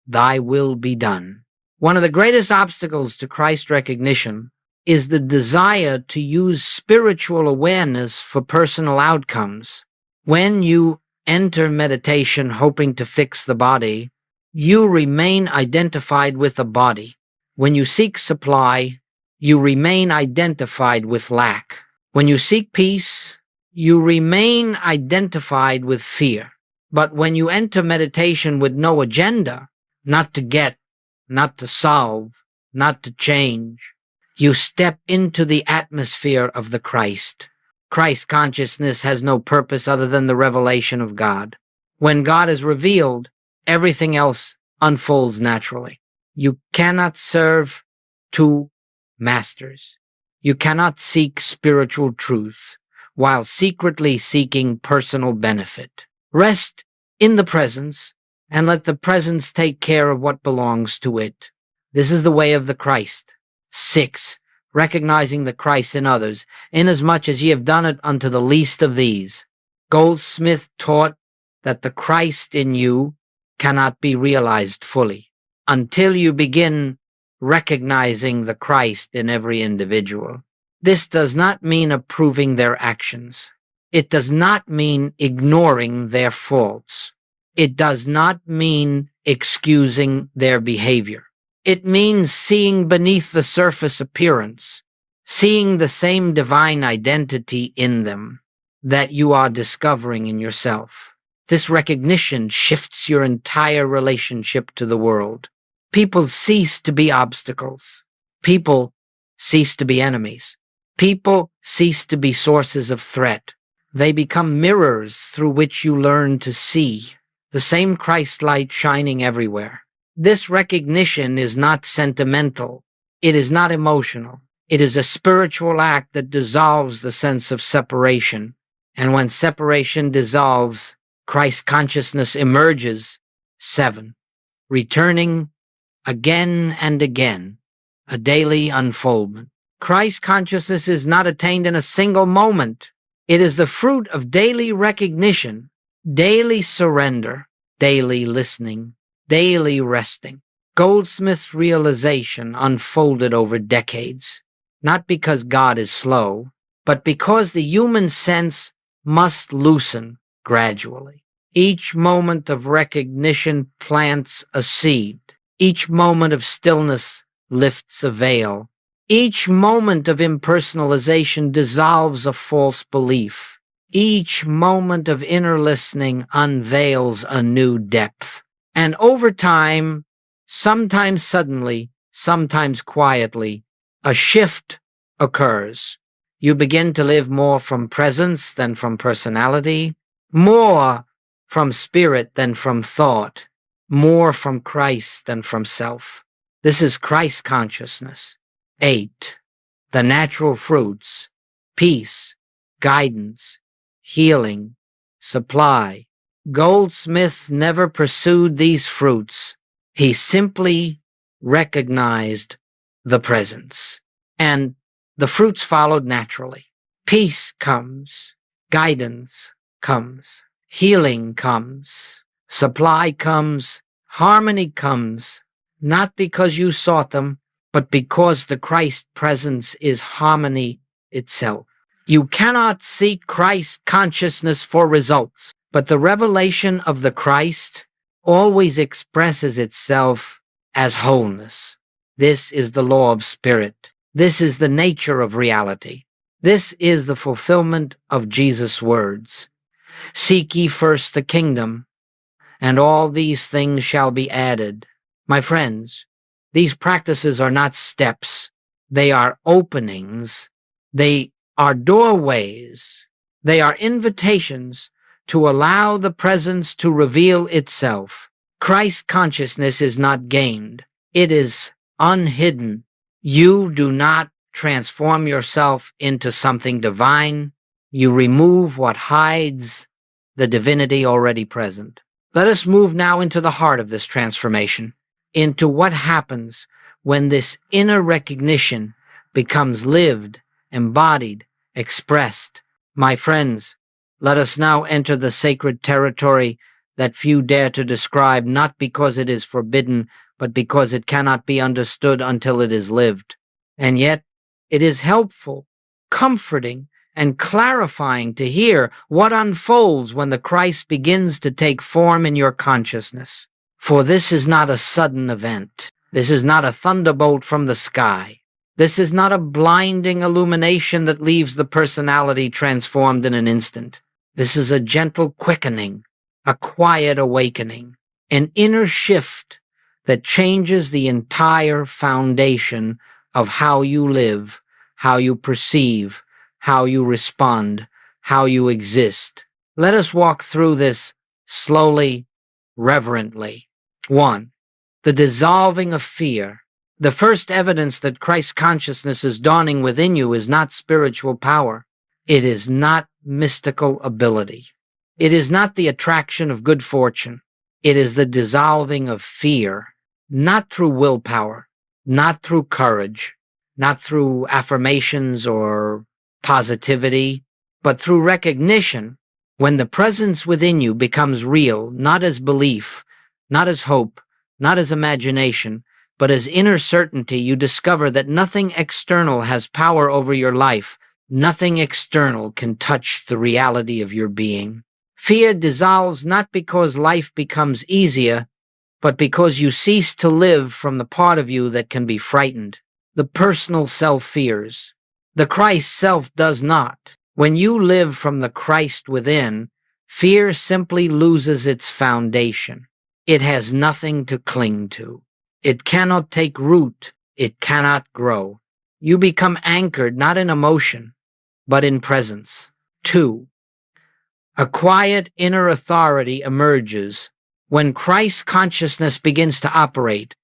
Thy will be done. One of the greatest obstacles to Christ recognition is the desire to use spiritual awareness for personal outcomes. When you enter meditation hoping to fix the body, you remain identified with the body. When you seek supply, you remain identified with lack. When you seek peace, you remain identified with fear. But when you enter meditation with no agenda, not to get, not to solve, not to change, you step into the atmosphere of the Christ. Christ consciousness has no purpose other than the revelation of God. When God is revealed, everything else unfolds naturally. You cannot serve two masters. You cannot seek spiritual truth while secretly seeking personal benefit. Rest in the presence and let the presence take care of what belongs to it. This is the way of the Christ. 6. Recognizing the Christ in others, inasmuch as ye have done it unto the least of these. Goldsmith taught that the Christ in you cannot be realized fully until you begin recognizing the Christ in every individual. This does not mean approving their actions. It does not mean ignoring their faults. It does not mean excusing their behavior. It means seeing beneath the surface appearance, seeing the same divine identity in them that you are discovering in yourself. This recognition shifts your entire relationship to the world. People cease to be obstacles. People cease to be enemies. People cease to be sources of threat. They become mirrors through which you learn to see the same Christ light shining everywhere. This recognition is not sentimental. It is not emotional. It is a spiritual act that dissolves the sense of separation. And when separation dissolves, Christ consciousness emerges. 7. Returning again and again, a daily unfoldment. Christ consciousness is not attained in a single moment. It is the fruit of daily recognition, daily surrender, daily listening, daily resting. Goldsmith's realization unfolded over decades, not because God is slow, but because the human sense must loosen gradually. Each moment of recognition plants a seed. Each moment of stillness lifts a veil. Each moment of impersonalization dissolves a false belief. Each moment of inner listening unveils a new depth. And over time, sometimes suddenly, sometimes quietly, a shift occurs. You begin to live more from presence than from personality, more from spirit than from thought, more from Christ than from self. This is Christ consciousness. 8. The natural fruits: peace, guidance, healing, supply. Goldsmith never pursued these fruits. He simply recognized the presence, and the fruits followed naturally. Peace comes, guidance comes, healing comes, supply comes, harmony comes, not because you sought them, but because the Christ presence is harmony itself. You cannot seek Christ consciousness for results, but the revelation of the Christ always expresses itself as wholeness. This is the law of spirit. This is the nature of reality. This is the fulfillment of Jesus' words. Seek ye first the kingdom, and all these things shall be added. My friends, these practices are not steps. They are openings. They are doorways. They are invitations to allow the presence to reveal itself. Christ consciousness is not gained. It is unhidden. You do not transform yourself into something divine. You remove what hides the divinity already present. Let us move now into the heart of this transformation, into what happens when this inner recognition becomes lived, embodied, expressed. My friends, let us now enter the sacred territory that few dare to describe, not because it is forbidden, but because it cannot be understood until it is lived. And yet, it is helpful, comforting, and clarifying to hear what unfolds when the Christ begins to take form in your consciousness. For this is not a sudden event. This is not a thunderbolt from the sky. This is not a blinding illumination that leaves the personality transformed in an instant. This is a gentle quickening, a quiet awakening, an inner shift that changes the entire foundation of how you live, how you perceive, how you respond, how you exist. Let us walk through this slowly, reverently. 1. the dissolving of fear. The first evidence that Christ consciousness is dawning within you is not spiritual power. It is not mystical ability. It is not the attraction of good fortune. It is the dissolving of fear, not through willpower, not through courage, not through affirmations or positivity, but through recognition. When the presence within you becomes real, not as belief, not as hope, not as imagination, but as inner certainty, you discover that nothing external has power over your life. Nothing external can touch the reality of your being. Fear dissolves not because life becomes easier, but because you cease to live from the part of you that can be frightened. The personal self fears. The Christ self does not. When you live from the Christ within, fear simply loses its foundation. It has nothing to cling to. It cannot take root. It cannot grow. You become anchored not in emotion, but in presence. 2. A quiet inner authority emerges when Christ consciousness begins to operate.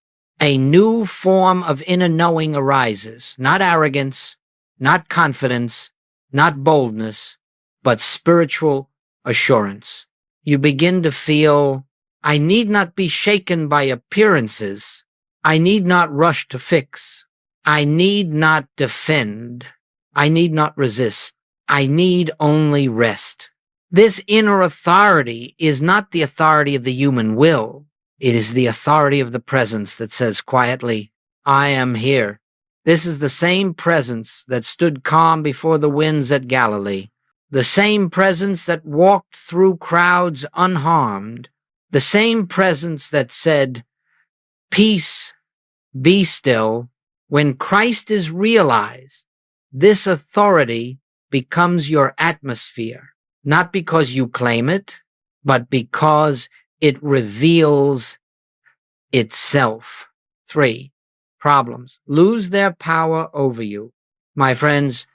A new form of inner knowing arises, not arrogance, not confidence, not boldness, but spiritual assurance. You begin to feel, I need not be shaken by appearances. I need not rush to fix. I need not defend. I need not resist. I need only rest. This inner authority is not the authority of the human will. It is the authority of the presence that says quietly, I am here. This is the same presence that stood calm before the winds at Galilee, the same presence that walked through crowds unharmed, the same presence that said, peace, be still. When Christ is realized, this authority becomes your atmosphere, not because you claim it, but because it reveals itself. 3. Problems lose their power over you. My friends,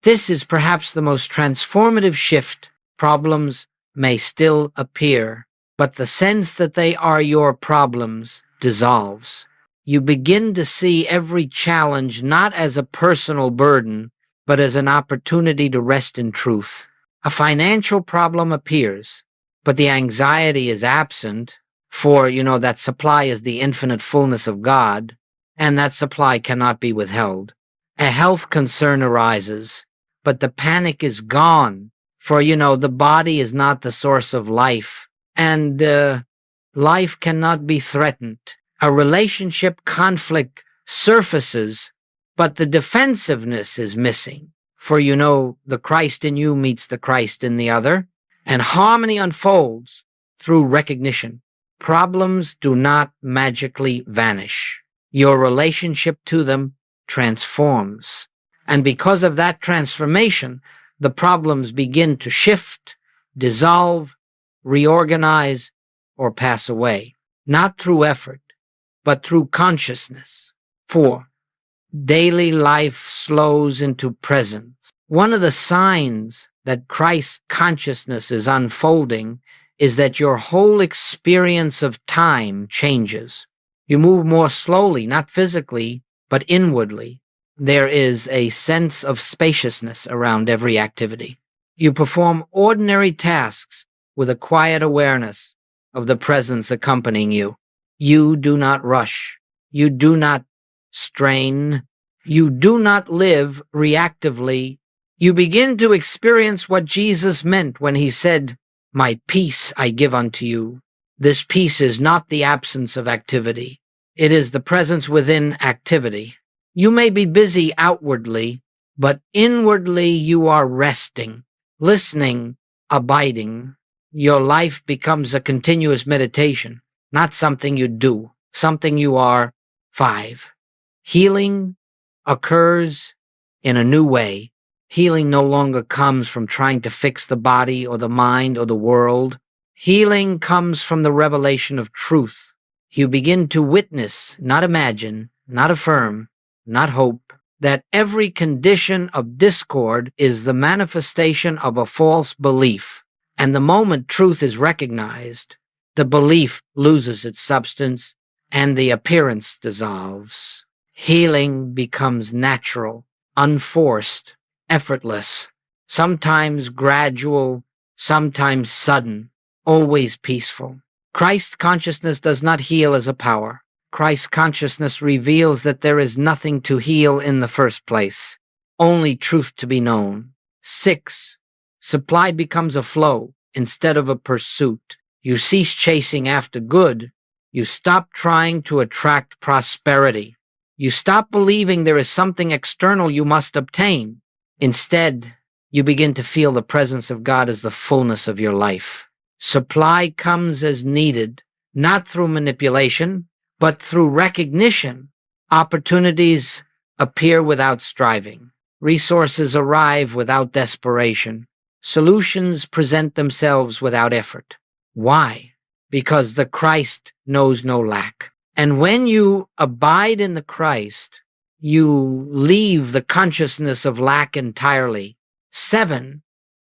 this is perhaps the most transformative shift. Problems may still appear, but the sense that they are your problems dissolves. You begin to see every challenge not as a personal burden, but as an opportunity to rest in truth. A financial problem appears, but the anxiety is absent, for, that supply is the infinite fullness of God, and that supply cannot be withheld. A health concern arises, but the panic is gone, for, the body is not the source of life, and life cannot be threatened. A relationship conflict surfaces, but the defensiveness is missing, for the Christ in you meets the Christ in the other, and harmony unfolds through recognition. Problems do not magically vanish. Your relationship to them transforms. And because of that transformation, the problems begin to shift, dissolve, reorganize, or pass away. Not through effort, but through consciousness. 4. Daily life slows into presence. One of the signs that Christ's consciousness is unfolding is that your whole experience of time changes. You move more slowly, not physically, but inwardly. There is a sense of spaciousness around every activity. You perform ordinary tasks with a quiet awareness of the presence accompanying you. You do not rush. You do not strain. You do not live reactively. You begin to experience what Jesus meant when he said, my peace I give unto you. This peace is not the absence of activity. It is the presence within activity. You may be busy outwardly, but inwardly you are resting, listening, abiding. Your life becomes a continuous meditation, not something you do, something you are. 5. Healing occurs in a new way. Healing no longer comes from trying to fix the body or the mind or the world. Healing comes from the revelation of truth. You begin to witness, not imagine, not affirm, not hope, that every condition of discord is the manifestation of a false belief. And the moment truth is recognized, the belief loses its substance and the appearance dissolves. Healing becomes natural, unforced, effortless, sometimes gradual, sometimes sudden, always peaceful. Christ consciousness does not heal as a power. Christ consciousness reveals that there is nothing to heal in the first place, only truth to be known. 6. Supply becomes a flow instead of a pursuit. You cease chasing after good. You stop trying to attract prosperity. You stop believing there is something external you must obtain. Instead, you begin to feel the presence of God as the fullness of your life. Supply comes as needed, not through manipulation, but through recognition. Opportunities appear without striving. Resources arrive without desperation. Solutions present themselves without effort. Why? Because the Christ knows no lack. And when you abide in the Christ, you leave the consciousness of lack entirely. 7.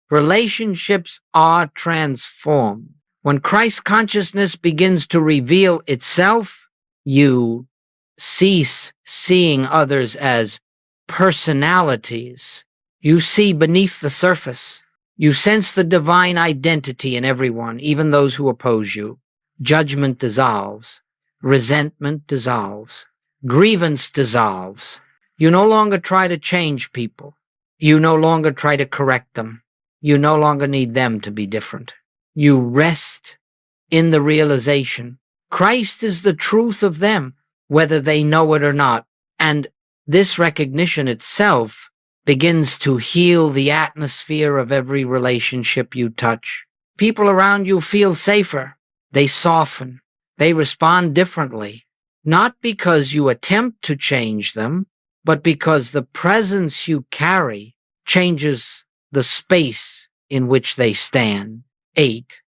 Relationships are transformed. When Christ consciousness begins to reveal itself, you cease seeing others as personalities. You see beneath the surface. You sense the divine identity in everyone, even those who oppose you. Judgment dissolves. Resentment dissolves. Grievance dissolves. You no longer try to change people. You no longer try to correct them. You no longer need them to be different. You rest in the realization Christ is the truth of them, whether they know it or not. And this recognition itself begins to heal the atmosphere of every relationship you touch. People around you feel safer. They soften. They respond differently, not because you attempt to change them, but because the presence you carry changes the space in which they stand. 8.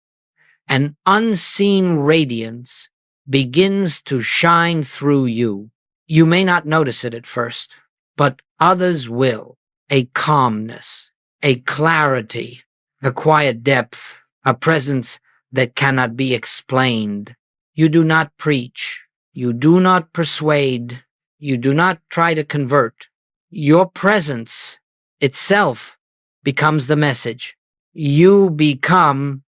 An unseen radiance begins to shine through you. You may not notice it at first, but others will. A calmness, a clarity, a quiet depth, a presence that cannot be explained. You do not preach. You do not persuade. You do not try to convert. Your presence itself becomes the message. You become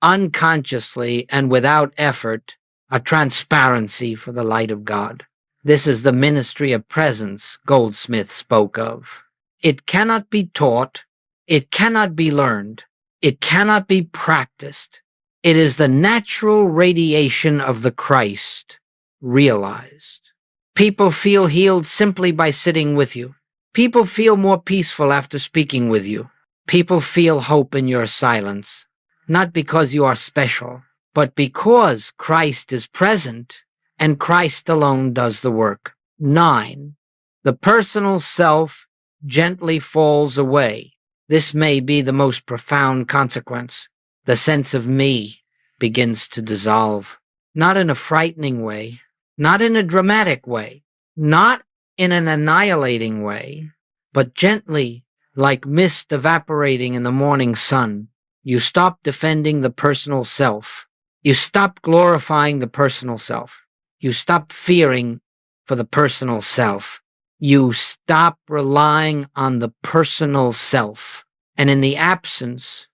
unconsciously and without effort a transparency for the light of God. This is the ministry of presence Goldsmith spoke of. It cannot be taught. It cannot be learned. It cannot be practiced. It is the natural radiation of the Christ realized. People feel healed simply by sitting with you. People feel more peaceful after speaking with you. People feel hope in your silence, not because you are special, but because Christ is present and Christ alone does the work. 9. The personal self gently falls away. This may be the most profound consequence. The sense of me begins to dissolve, not in a frightening way, not in a dramatic way, not in an annihilating way, but gently, like mist evaporating in the morning sun. You stop defending the personal self. You stop glorifying the personal self. You stop fearing for the personal self. You stop relying on the personal self. And in the absence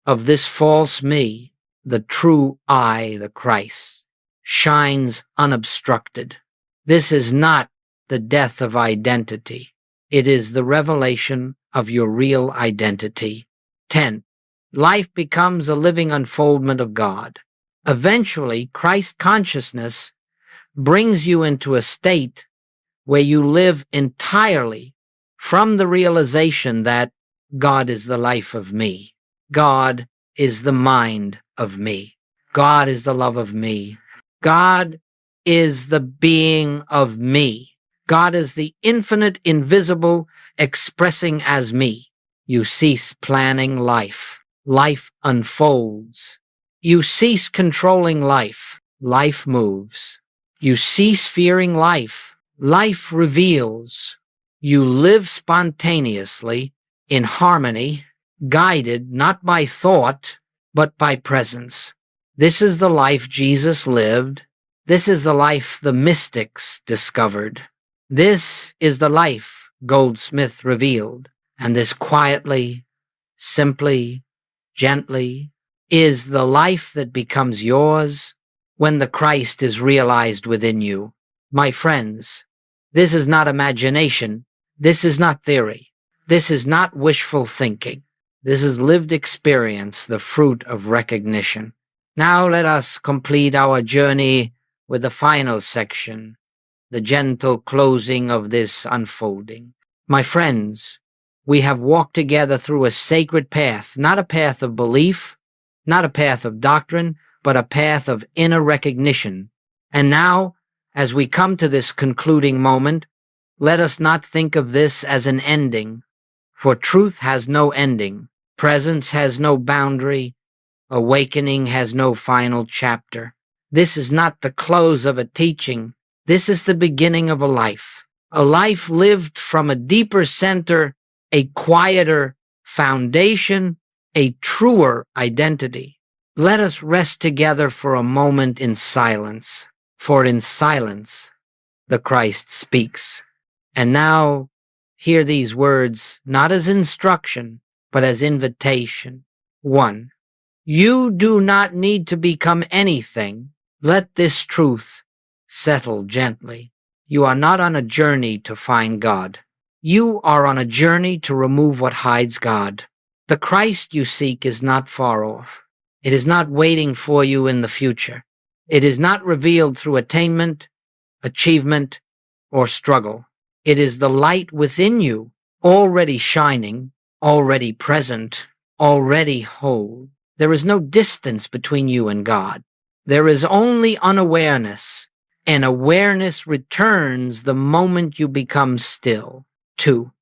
of this false me, the true I, the Christ, shines unobstructed. This is not the death of identity. It is the revelation of your real identity. 10. Life becomes a living unfoldment of God. Eventually, Christ consciousness brings you into a state where you live entirely from the realization that God is the life of me. God is the mind of me. God is the love of me. God is the being of me. God is the infinite, invisible, expressing as me. You cease planning life. Life unfolds. You cease controlling life. Life moves. You cease fearing life. Life reveals. You live spontaneously, in harmony, guided not by thought, but by presence. This is the life Jesus lived. This is the life the mystics discovered. This is the life Goldsmith revealed. And this quietly, simply, gently, is the life that becomes yours when the Christ is realized within you. My friends, this is not imagination. This is not theory. This is not wishful thinking. This is lived experience, the fruit of recognition. Now let us complete our journey with the final section, the gentle closing of this unfolding. My friends, we have walked together through a sacred path, not a path of belief, not a path of doctrine, but a path of inner recognition. And now, as we come to this concluding moment, let us not think of this as an ending, for truth has no ending, presence has no boundary, awakening has no final chapter. This is not the close of a teaching. This is the beginning of a life lived from a deeper center, a quieter foundation, a truer identity. Let us rest together for a moment in silence, for in silence the Christ speaks. And now hear these words, not as instruction, but as invitation. 1. You do not need to become anything. Let this truth settle gently. You are not on a journey to find God. You are on a journey to remove what hides God. The Christ you seek is not far off. It is not waiting for you in the future. It is not revealed through attainment, achievement, or struggle. It is the light within you, already shining, already present, already whole. There is no distance between you and God. There is only unawareness, and awareness returns the moment you become still. 2.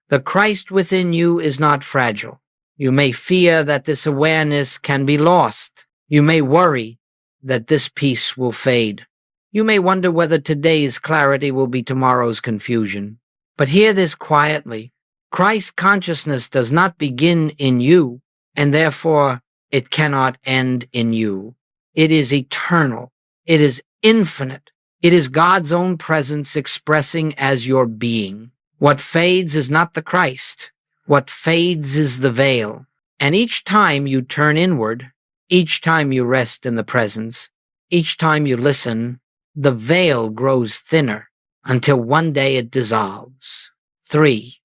The Christ within you is not fragile. You may fear that this awareness can be lost. You may worry that this peace will fade. You may wonder whether today's clarity will be tomorrow's confusion. But hear this quietly. Christ consciousness does not begin in you, and therefore it cannot end in you. It is eternal. It is infinite. It is God's own presence expressing as your being. What fades is not the Christ. What fades is the veil. And each time you turn inward, each time you rest in the presence, each time you listen, the veil grows thinner until one day it dissolves. 3.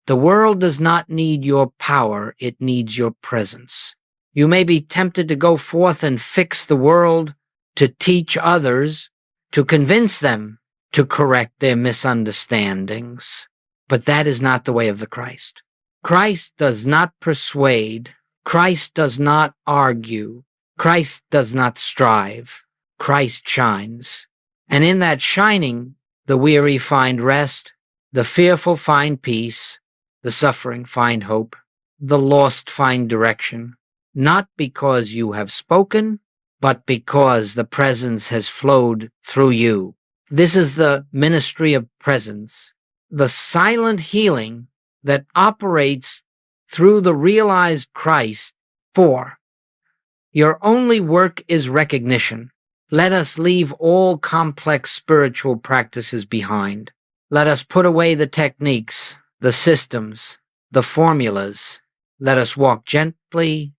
The world does not need your power. It needs your presence. You may be tempted to go forth and fix the world, to teach others, to convince them, to correct their misunderstandings. But that is not the way of the Christ. Christ does not persuade. Christ does not argue. Christ does not strive. Christ shines. And in that shining, the weary find rest, the fearful find peace, the suffering find hope, the lost find direction, not because you have spoken, but because the presence has flowed through you. This is the ministry of presence, the silent healing that operates through the realized Christ. 4. Your only work is recognition. Let us leave all complex spiritual practices behind. Let us put away the techniques, the systems, the formulas. Let us walk gently,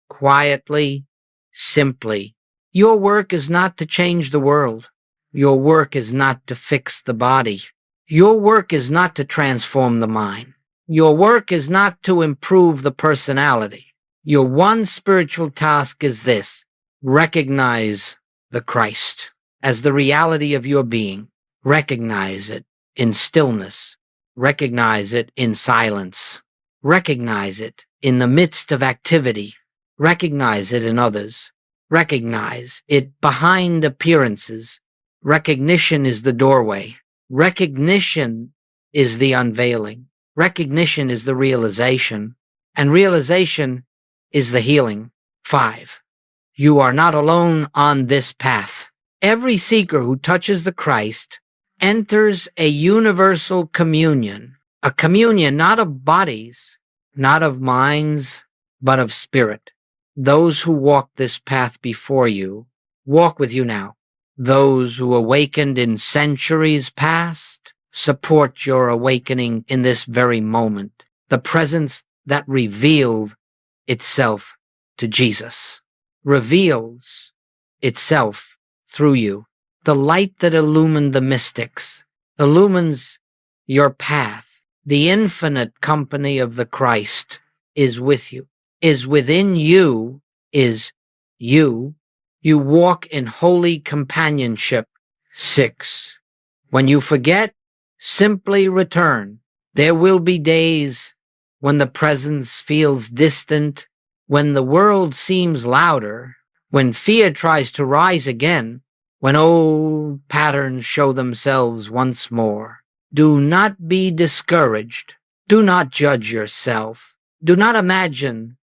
quietly, simply. Your work is not to change the world. Your work is not to fix the body. Your work is not to transform the mind. Your work is not to improve the personality. Your one spiritual task is this: recognize the Christ as the reality of your being. Recognize it in stillness. Recognize it in silence. Recognize it in the midst of activity. Recognize it in others. Recognize it behind appearances. Recognition is the doorway. Recognition is the unveiling. Recognition is the realization. And realization is the healing. 5. You are not alone on this path. Every seeker who touches the Christ enters a universal communion, a communion not of bodies, not of minds, but of spirit. Those who walk this path before you walk with you now. Those who awakened in centuries past support your awakening in this very moment. The presence that revealed itself to Jesus reveals itself through you. The light that illumined the mystics illumines your path. The infinite company of the Christ is with you, is within you, is you. You walk in holy companionship. 6. When you forget, simply return. There will be days when the presence feels distant, when the world seems louder, when fear tries to rise again, when old patterns show themselves once more. Do not be discouraged. Do not judge yourself. Do not imagine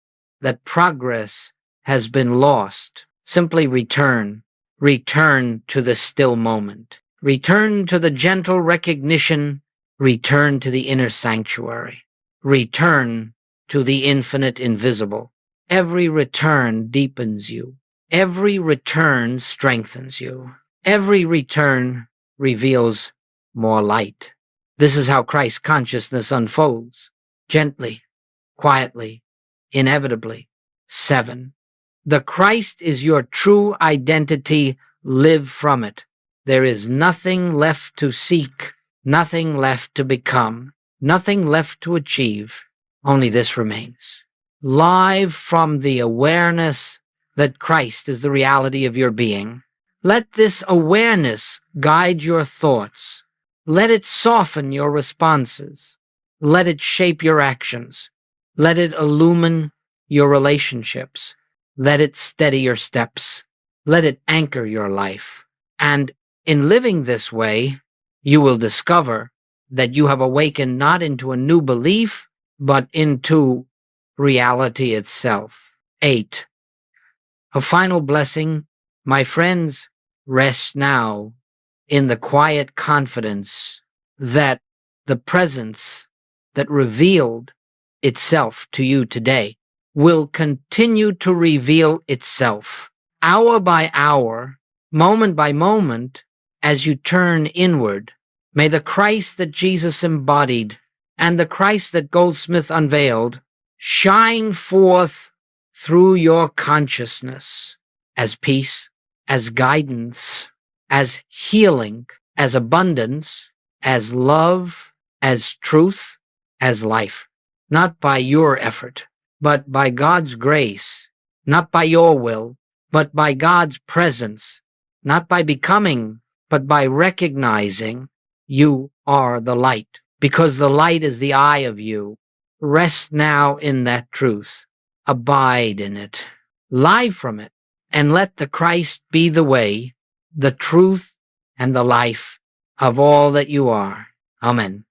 that progress has been lost. Simply return. Return to the still moment. Return to the gentle recognition. Return to the inner sanctuary. Return to the infinite invisible. Every return deepens you. Every return strengthens you. Every return reveals more light. This is how Christ consciousness unfolds. Gently, quietly, inevitably. 7. The Christ is your true identity. Live from it. There is nothing left to seek, nothing left to become, nothing left to achieve. Only this remains. Live from the awareness that Christ is the reality of your being. Let this awareness guide your thoughts. Let it soften your responses. Let it shape your actions. Let it illumine your relationships. Let it steady your steps. Let it anchor your life. And in living this way, you will discover that you have awakened not into a new belief, but into reality itself. 8. A final blessing, my friends, rest now in the quiet confidence that the presence that revealed itself to you today will continue to reveal itself hour by hour, moment by moment, as you turn inward. May the Christ that Jesus embodied and the Christ that Goldsmith unveiled shine forth through your consciousness as peace, as guidance, as healing, as abundance, as love, as truth, as life. Not by your effort, but by God's grace, not by your will, but by God's presence, not by becoming, but by recognizing you are the light, because the light is the eye of you. Rest now in that truth. Abide in it. Live from it, and let the Christ be the way, the truth, and the life of all that you are. Amen.